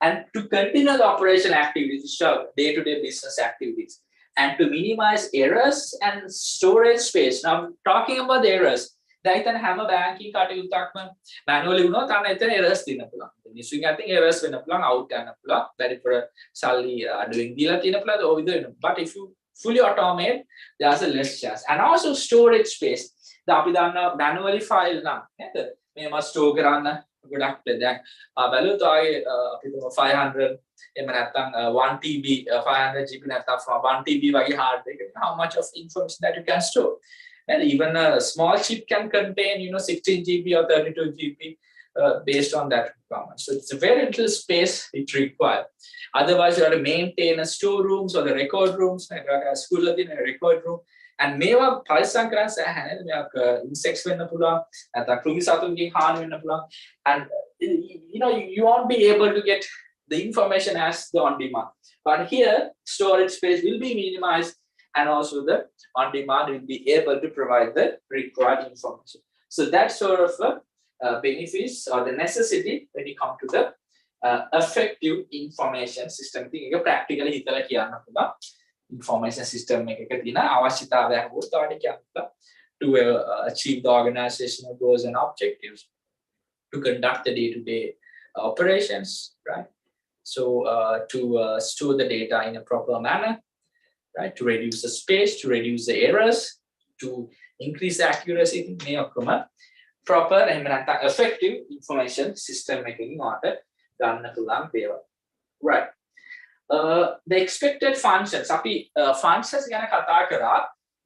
And to continue the operation activities, which are day-to-day business activities, and to minimize errors and storage space. Now, talking about the errors, දැන් හිතන්න හැම banking කටයුත්තක්ම manually වුණොත් අන්න එතන errors තියෙන්න පුළුවන්. ඉතින් I think errors වෙන්න පුළුවන්, out යන්න පුළුවන්, වැඩිපුර සල්ලි අඩුවෙන් දීලා තියෙන්න පුළුවන්, ඔය විදිහට වෙනවා. But if you fully automate, there's a less chance. And also storage space. දැන් අපි දන්නවා manually file නම් නේද? මේව store කරන්න ගොඩක් දැන් බැලුවොත් ආයේ අපි 500 එහෙම නැත්නම් 1 TB 500 GB නැත්නම් 1 TB වගේ hard එක how much of information that you can store. And even a small chip can contain 16 GB or 32 GB based on that requirement. So it's a very little space it requires. Otherwise, you have to maintain a storerooms or the record rooms. School in a record room. And මේවා පරිස්සම් කරන්න සෑහෙන මේක insects වෙන්න පුළුවන් නැත්නම් කෘමි සතුන්ගෙන් හානි වෙන්න පුළුවන්. And you won't be able to get the information as the on demand. But here, storage space will be minimized, and also the on demand will be able to provide the required information. So that's sort of benefits or the necessity when you come to the effective information system. Think practically හිතලා කියන්න පුළුවන් information system එකක තියෙන අවශ්‍යතාවයන් වලට කියන්න to achieve the organizational goals and objectives, to conduct the day-to-day operations, right? So to store the data in a proper manner, right? To reduce the space, to reduce the errors, to increase the accuracy. මේ ඔක්කොම proper and effective information system එකකින් ඔයාලට ගන්න පුළුවන් දේවල්. Right. The expected functions. අපි functions ගැන කතා කරා.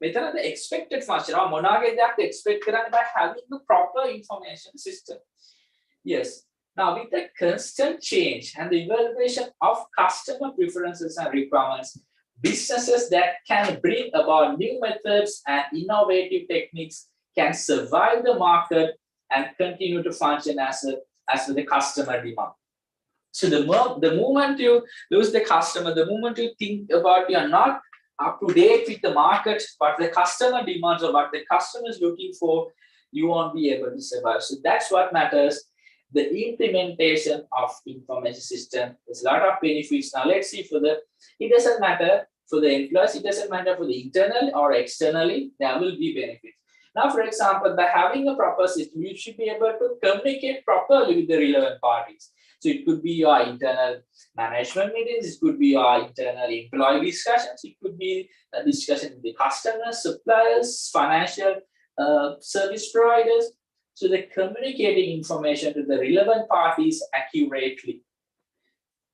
මෙතන the expected function මොනවාගේ දෙයක්ද expect කරන්නේ by having a proper information system. Yes. Now, with the constant change and the evaluation of customer preferences and requirements, businesses that can bring about new methods and innovative techniques can survive the market and continue to function as the customer demand. So the moment you lose the customer, the moment you think about you're not up to date with the market, but the customer demands or what the customer is looking for, you won't be able to survive. So that's what matters. The implementation of information system. There's a lot of benefits. Now let's see it doesn't matter for the employees, it doesn't matter for the internal or externally, there will be benefits. Now, for example, by having a proper system, you should be able to communicate properly with the relevant parties. So it could be your internal management meetings, it could be your internal employee discussions, it could be a discussion with the customers, suppliers, financial service providers. So they're communicating information to the relevant parties accurately.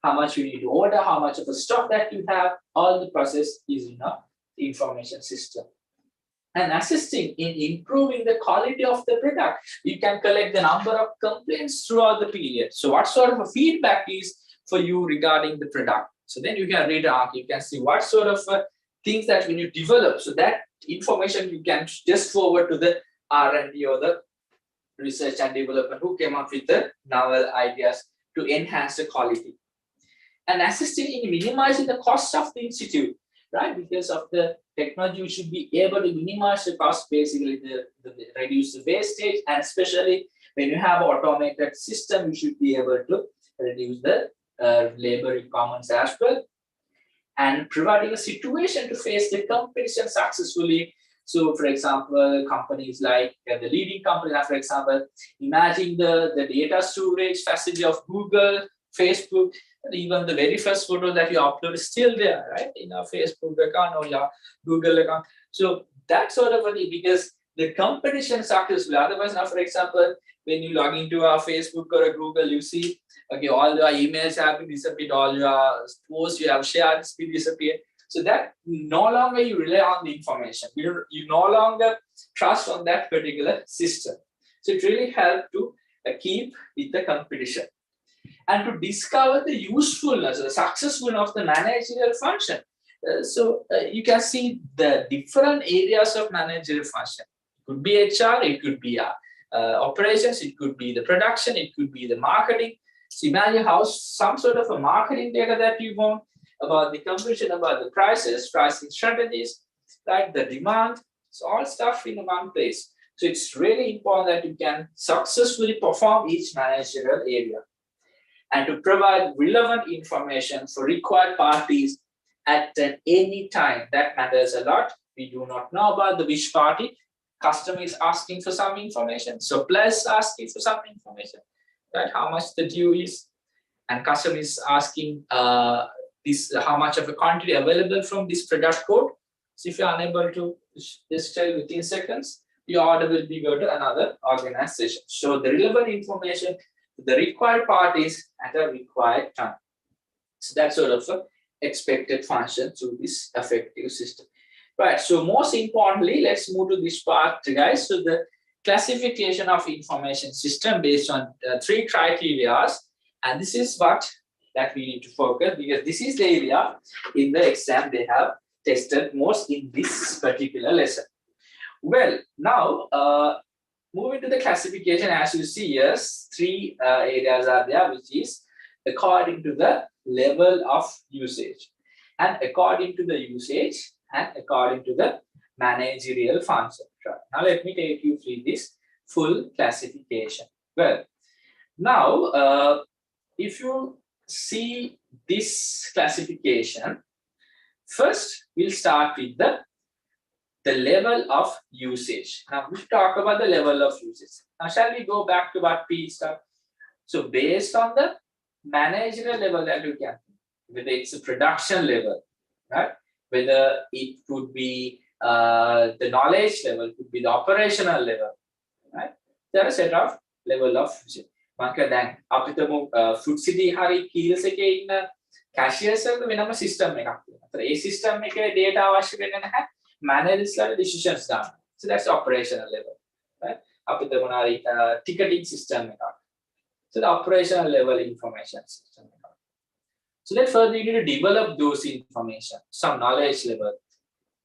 How much you need to order, how much of a stock that you have, all the process is in the information system. And assisting in improving the quality of the product. You can collect the number of complaints throughout the period. So what sort of a feedback is for you regarding the product? So then you can read out, you can see what sort of things that when you develop. So that information you can just forward to the R&D or the research and development who came up with the novel ideas to enhance the quality. And assisting in minimizing the cost of the institute, right? Because of the technology, you should be able to minimize the cost, basically reduce the wastage, and especially when you have automated system, you should be able to reduce the labor requirements as well. And providing a situation to face the competition successfully So, for example, companies like the leading companies, for example, imagine the data storage facility of Google, Facebook, and even the very first photo that you upload is still there, right? In our Facebook account or your Google account. So that sort of a thing, because the competition is successful. Otherwise, now, for example, when you log into our Facebook or a Google, you see, okay, all your emails have been disappeared, all your posts you have shared has been disappeared. So that no longer you rely on the information. You no longer trust on that particular system. So it really helps to keep with the competition and to discover the usefulness, the successfulness of the managerial function. You can see the different areas of managerial function. It could be HR, it could be operations, it could be the production, it could be the marketing. So imagine how some sort of a marketing data that you want about the competition, about the prices, pricing strategies, right? The demand, so all stuff in one place. So it's really important that you can successfully perform each managerial area and to provide relevant information for required parties at any time. That matters a lot. We do not know about the which party. Customer is asking for some information. Supplier is asking for some information, right? How much the due is, and customer is asking how much of a quantity available from this product code. So if you are unable to just tell within seconds, your order will be go to another organization. So the relevant information to the required parties at a required time. So that's sort of a expected function through this effective system. Right, so most importantly, let's move to this part, guys. So the classification of information system based on 3 criteria, and this is what that we need to focus, because this is the area in the exam they have tested most in this particular lesson. Well, now moving to the classification, as you see, yes, 3 areas are there, which is according to the level of usage, and according to the usage, and according to the managerial function. Right. Now let me take you through this full classification. Well, now if you see this classification, first we'll start with the level of usage. Now we'll talk about the level of usage. Now shall we go back to what P stuff? So based on the managerial level that you can, whether it's a production level, right? Whether it could be the knowledge level, could be the operational level, right? There are a set of level of usage. Then after food city hari keels in cashiers වෙනම system එකක් තියෙනවා. ඒ system එකේ data අවශ්‍ය වෙන්නේ නැහැ. Managers ලාට decisions දාන්න. So that's operational level, right? අපිට මොනවාරි ticketing system එකක්. So the operational level information system. So then further you need to develop those information, some knowledge level.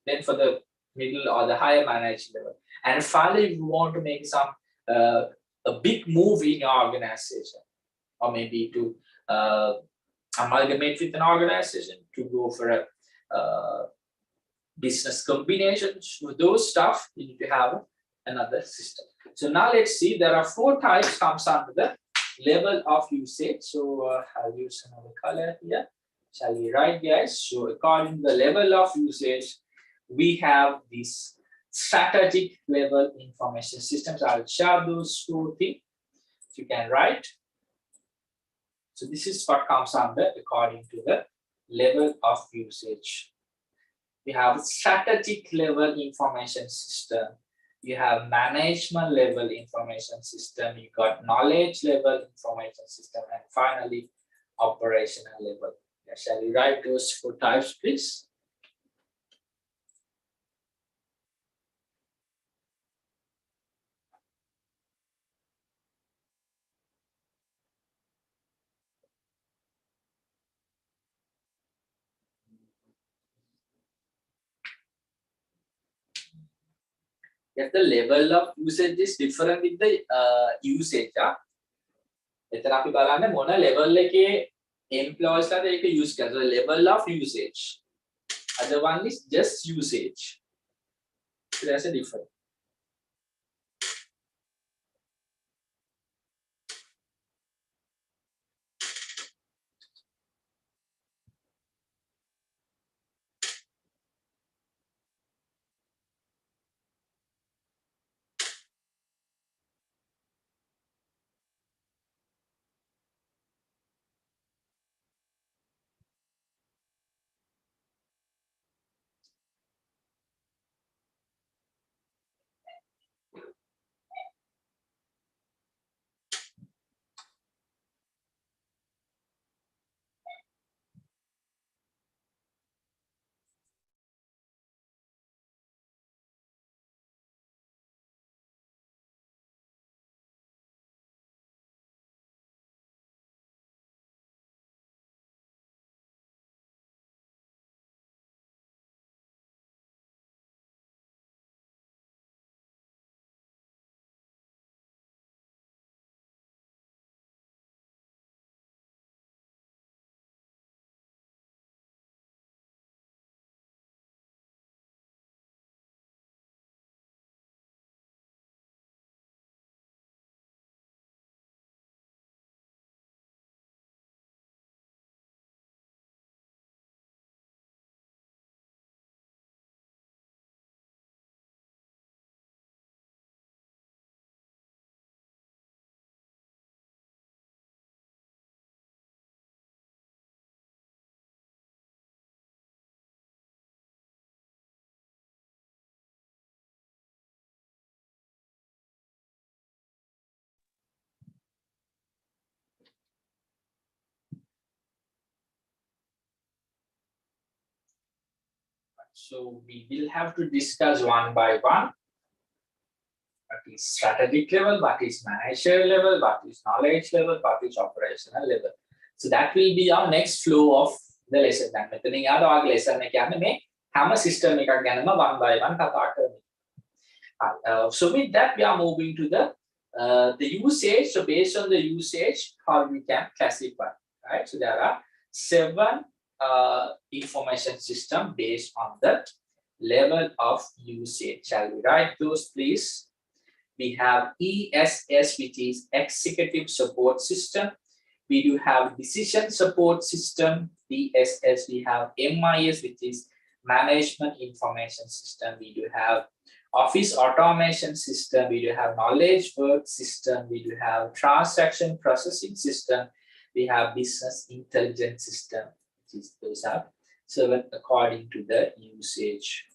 Then for the middle or the higher managed level. And finally, you want to make some a big move in your organization, or maybe to amalgamate with an organization, to go for a business combination. So those stuff you need to have another system. So now let's see, there are 4 types comes under the level of usage. So I'll use another color here. Shall we write, guys? So according to the level of usage, we have this strategic level information systems. I'll share those 2 things. You can write. So this is what comes under according to the level of usage. We have strategic level information system. You have management level information system. You got knowledge level information system, and finally operational level. Shall we write those 4 types, please? Yes, the level of usage is different with the usage. එතන අපි බලන්නේ මොන level එකේ employees ලාද ඒක use කරනවා. So level of usage. Other one is just usage. So there's a difference. So we will have to discuss one by one. What is strategic level, what is managerial level, what is knowledge level, what is operational level. So that will be our next flow of the lesson. Then මෙතනින් යාට ඔයාගේ lesson එක යන්නේ මේ හැම system එකක් ගැනම one by one කතා කරමු. So with that we are moving to the usage. So based on the usage, how we can classify, right? So there are 7 information system based on the level of usage. Shall we write those, please? We have ESS, which is Executive Support System. We do have Decision Support System, DSS. We have MIS, which is Management Information System. We do have Office Automation System. We do have Knowledge Work System. We do have Transaction Processing System. We have Business Intelligence System. Those are 7 according to the usage.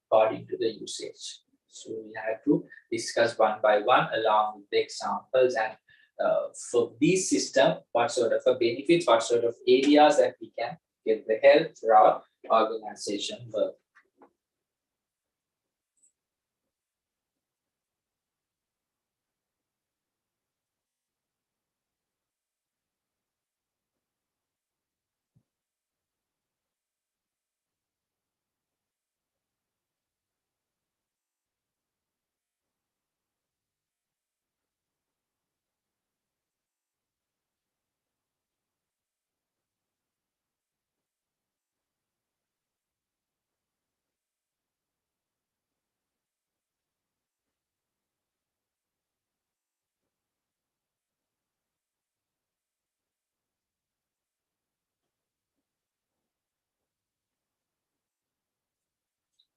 According to the usage. So we have to discuss one by one along with the examples, and for this system, what sort of a benefits, what sort of areas that we can get the help for our organization work.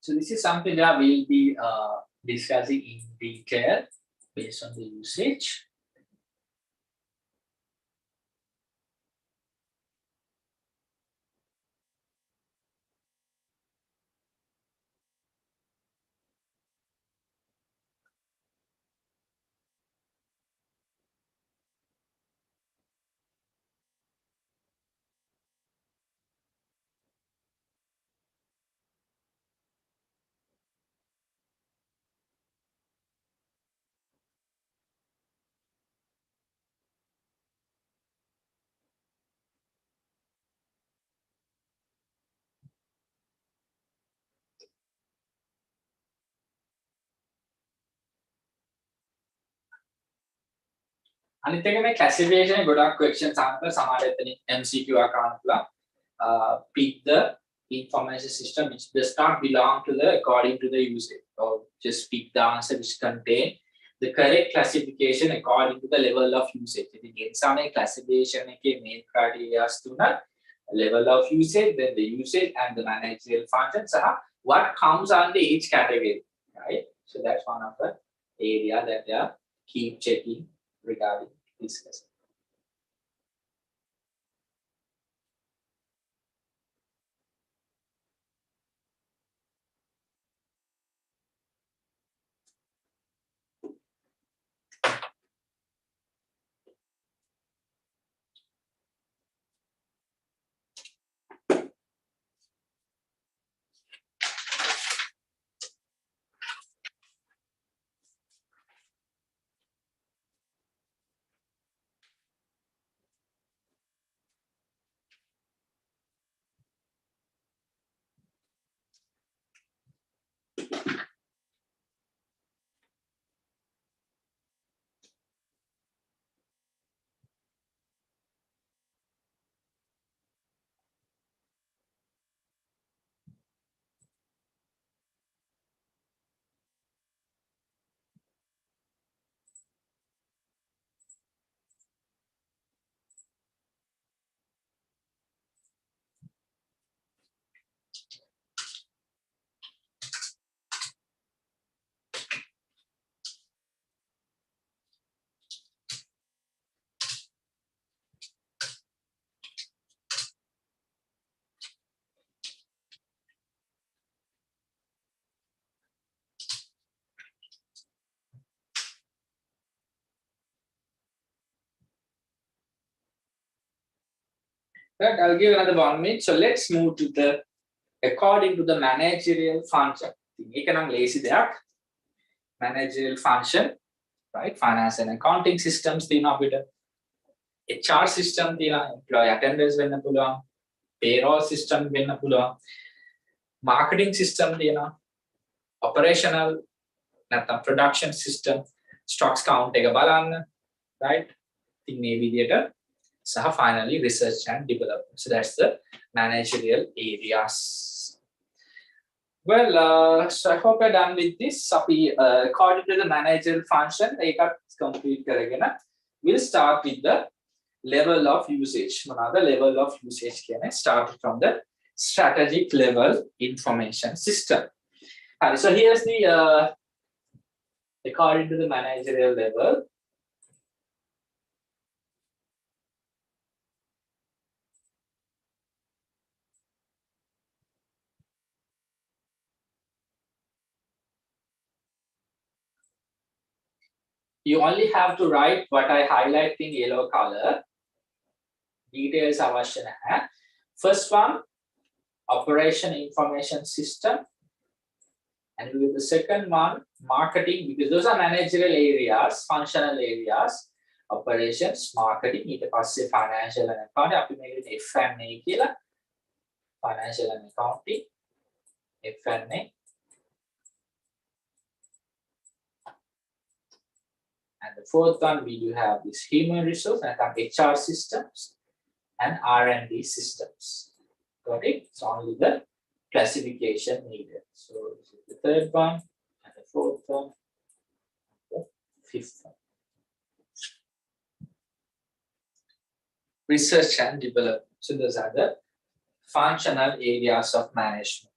So this is something that we'll be discussing in detail based on the usage. අනිත් එක මේ classification එක ගොඩක් questions අහන්න සමහර එතනින් MCQ අහන්න pick the information system which does not belong to the according to the usage, or just pick the answer which contain the correct classification according to the level of usage. ඉතින් ඒ නිසා මේ classification එකේ main criteria තුනක් level of usage, then the usage and the managerial function, සහ what comes under each category, right? So that's one of the area that they are keep checking regarding this lesson. Right, I'll give another 1 minute. So let's move to the according to the managerial function. මේක නම් lazy දෙයක්. Managerial function, right? Finance and accounting systems තියෙනවා අපිට. HR system තියෙනවා, employee attendance වෙන්න පුළුවන්, payroll system වෙන්න පුළුවන්, marketing system තියෙනවා, operational නැත්නම් production system, stocks count එක බලන්න, right? ඉතින් මේ විදිහට සහ finally research and development. So that's the managerial areas. Well, so I hope you're done with this. According to the managerial function, ඒකත් complete කරගෙන we'll start with the level of usage. Another level of usage කියන්නේ starting from the strategic level information system. Alright, so here's the according to the managerial level. You only have to write what I highlight in yellow color. Details avashya naha. First one, operation information system. And with the second one, marketing, because those are managerial areas, functional areas, operations, marketing, ඊට පස්සේ financial and accounting, අපි මේකේ F&A කියලා, financial and accounting, F&A. And the fourth one, we do have this human resource and HR systems and R&D systems. Got it? It's only the classification needed. So this is the third one, and the fourth one, and the fifth one. Research and development. So those are the functional areas of management.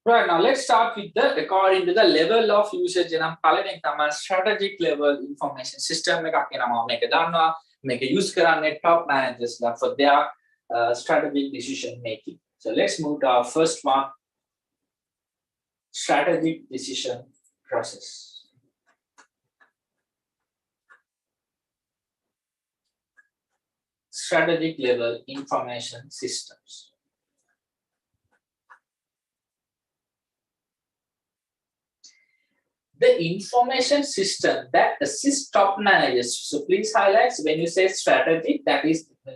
Right, now let's start with the according to the level of usage. And I'm calling strategic level information system. Make use karane top managers for their strategic decision making. So let's move to our first one, strategic decision process. Strategic level information systems. The information system that assists top managers. So please highlight when you say strategic, that is the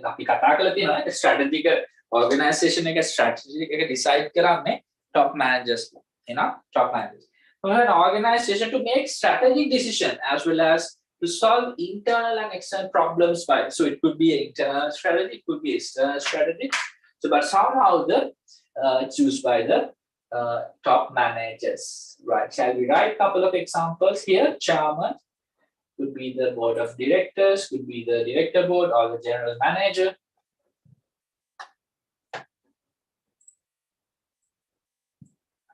strategic organization strategic decide top managers, top managers. For an organization to make strategic decision as well as to solve internal and external problems by. So it could be an internal strategy, it could be external strategy. So, but somehow the choose by the top managers, right? Shall we write a couple of examples here? Chairman could be the board of directors, could be the director board or the general manager.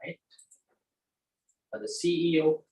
Right? Or the CEO.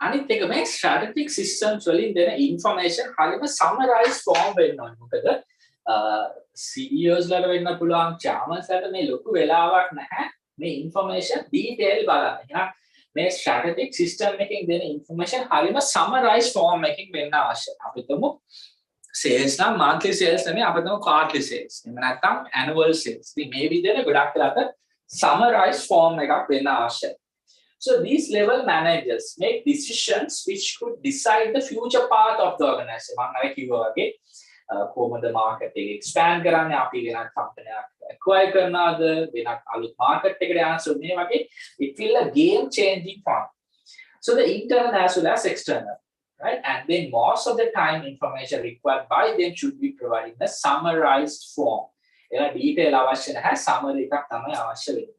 අනිත් එක මේ strategic systems වලින් දෙන information හරියම summarize form වෙන්න ඕනේ. මොකද CEOs ලට වෙන්න පුළුවන් chairmans ලට මේ ලොකු වෙලාවක් නැහැ මේ information detail බලන්න. එහෙනම් මේ strategic system එකකින් දෙන information හරියම summarize form එකකින් වෙන්න අවශ්‍යයි. අපි තුමු sales නම් monthly sales නෙමෙයි අපි තුමු quarterly sales. එහෙම නැත්නම් annual sales. ඉතින් මේ විදිහට ගොඩක් වෙලාවට summarize form එකක් වෙන්න අවශ්‍යයි. So these level managers make decisions which could decide the future path of the organization. මම අර කිව්වා වගේ කොහොමද market එක expand කරන්නේ, අපි වෙනත් company එකක් acquire කරනවද, වෙනත් අලුත් market එකකට යනවද, මේ වගේ it will a game changing form. So the internal as well as external, right? And then most of the time information required by them should be provided in a summarized form. ඒලා detail අවශ්‍ය නැහැ, summary එකක් තමයි අවශ්‍ය වෙන්නේ.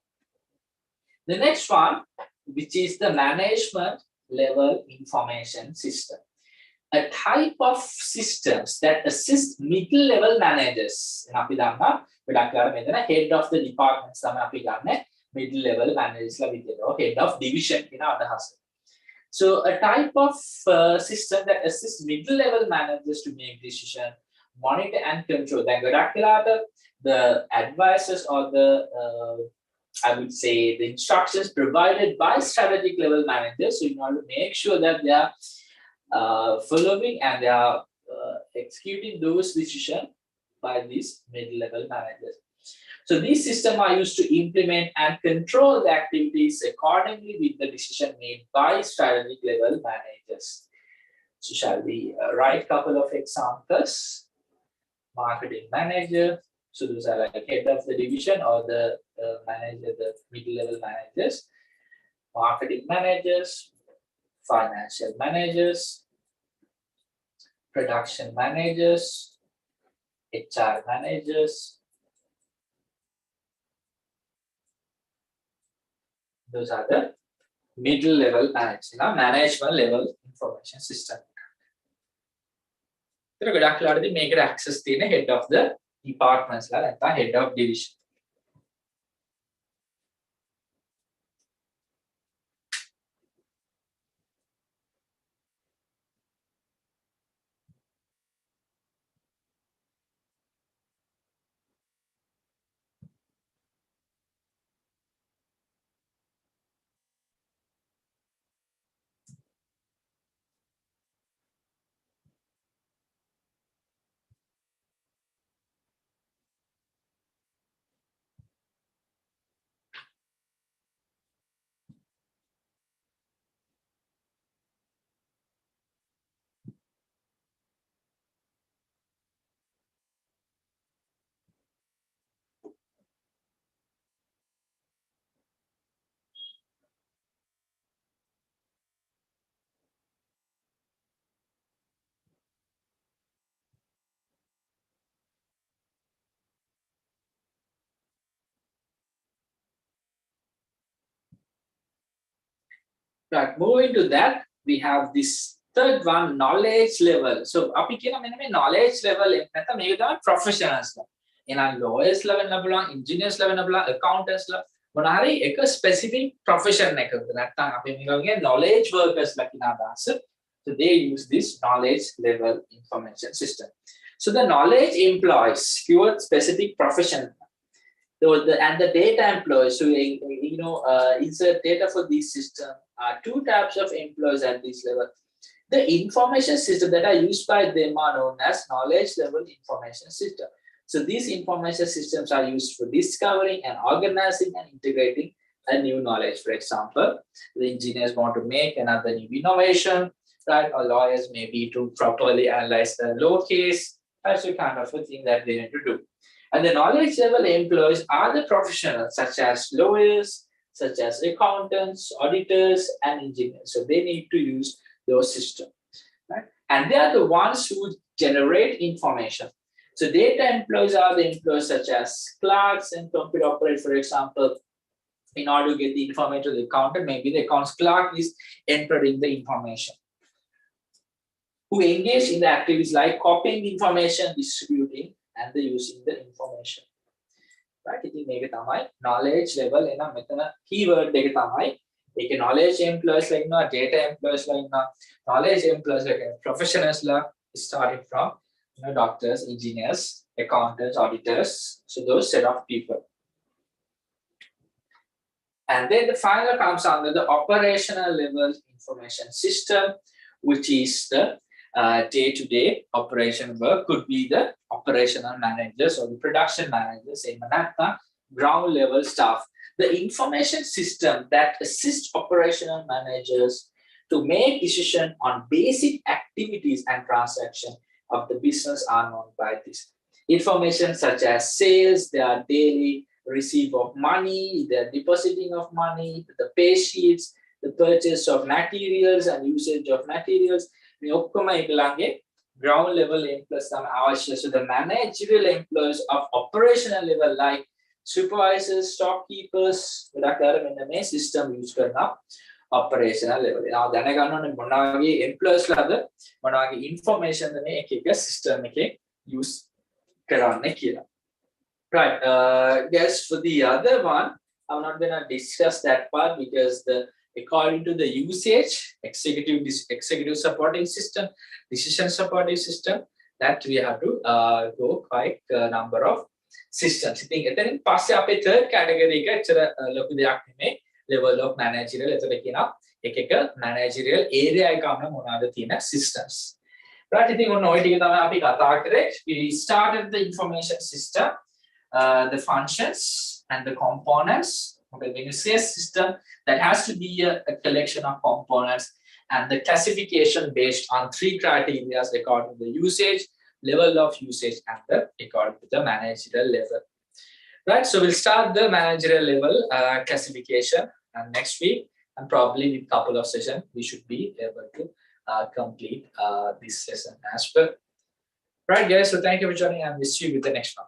The next one, which is the management level information system, a type of systems that assist middle level managers. අපි දන්නවා ගොඩක් වෙලාවට මෙතන head of the departments තමයි අපි ගන්න middle level managers ලා විදියට head of division කියන අදහස. So a type of system that assists middle level managers to make decision, monitor and control. දැන් ගොඩක් වෙලාවට the advisors or the I would say the instructions provided by strategic level managers, so in order to make sure that they are following and they are executing those decisions by these mid-level managers. So these systems are used to implement and control the activities accordingly with the decision made by strategic level managers. So shall we write a couple of examples? Marketing manager. So those are like head of the division or the manager, the mid-level managers, marketing managers, financial managers, production managers, HR managers. Those are the middle-level managers, management level information system. So ගොඩක් වෙලාවදී මේකට access තියෙන head of the departments ලා නැත්නම් head of division. Right, moving to that, we have this third one, knowledge level. So, අපි කියන මෙන්න මේ knowledge level එක නැත්නම් මේක තමයි professionals ලා. එහෙනම් lawyers ලා වෙන්න පුළුවන්, engineers ලා වෙන්න පුළුවන්, accountants ලා මොන හරි එක specific profession එකකට නැත්නම් අපි මේකගේ knowledge workers ලා කියන අදහස. So they use this knowledge level information system. So the knowledge employees keyword specific profession. And the data employees, so insert data for this system are two types of employees at this level. The information system that are used by them are known as knowledge level information system. So these information systems are used for discovering and organizing and integrating a new knowledge. For example, the engineers want to make another new innovation, right? Or lawyers maybe to properly analyze the law case. That's the kind of a thing that they need to do. And the knowledge level employees are the professionals such as lawyers, such as accountants, auditors, and engineers. So they need to use those systems, right? And they are the ones who generate information. So data employees are the employees such as clerks and computer operators, for example. In order to get the information to the accountant, maybe the accounts clerk is entering the information. Who engage in the activities like copying information, distributing, and the using the information. Right? ඉතින් මේක තමයි knowledge level එන මෙතන keyword එක තමයි. ඒකේ knowledge employees ලා ඉන්නවා, data employees ලා ඉන්නවා, knowledge employees ලා professionals ලා starting from doctors, engineers, accountants, auditors. So those set of people. And then the final comes under the operational level information system, which is the day-to-day operation work. Could be the operational managers or the production managers, ground level staff. The information system that assists operational managers to make decisions on basic activities and transactions of the business are known by this. Information such as sales, their daily receipt of money, their depositing of money, the pay sheets, the purchase of materials and usage of materials. Ground level employees, so the managerial employees of operational level like supervisors, stockkeepers, system use operational level. Now then employees information system use right. Yes, for the other one, I'm not gonna discuss that part because according to the usage, executive supporting system, decision supporting system, that we have to go quite a number of systems. I think then pass අපේ third category එක ඇත්තට ලොකු දෙයක් නෙමෙයි level of managerial. එතකොට කියනවා එක managerial area එක අන්න මොනවාද තියෙන systems. Right, I think ඔන්න ඔය ටික තමයි අපි කතා කරේ. We started the information system, the functions and the components. Okay, when you say a system, that has to be a collection of components and the classification based on three criteria according to the usage, level of usage, and according to the managerial level. Right, so we'll start the managerial level classification next week, and probably with a couple of sessions, we should be able to complete this lesson as well. Right, guys, so thank you for joining, and we'll see you with the next one.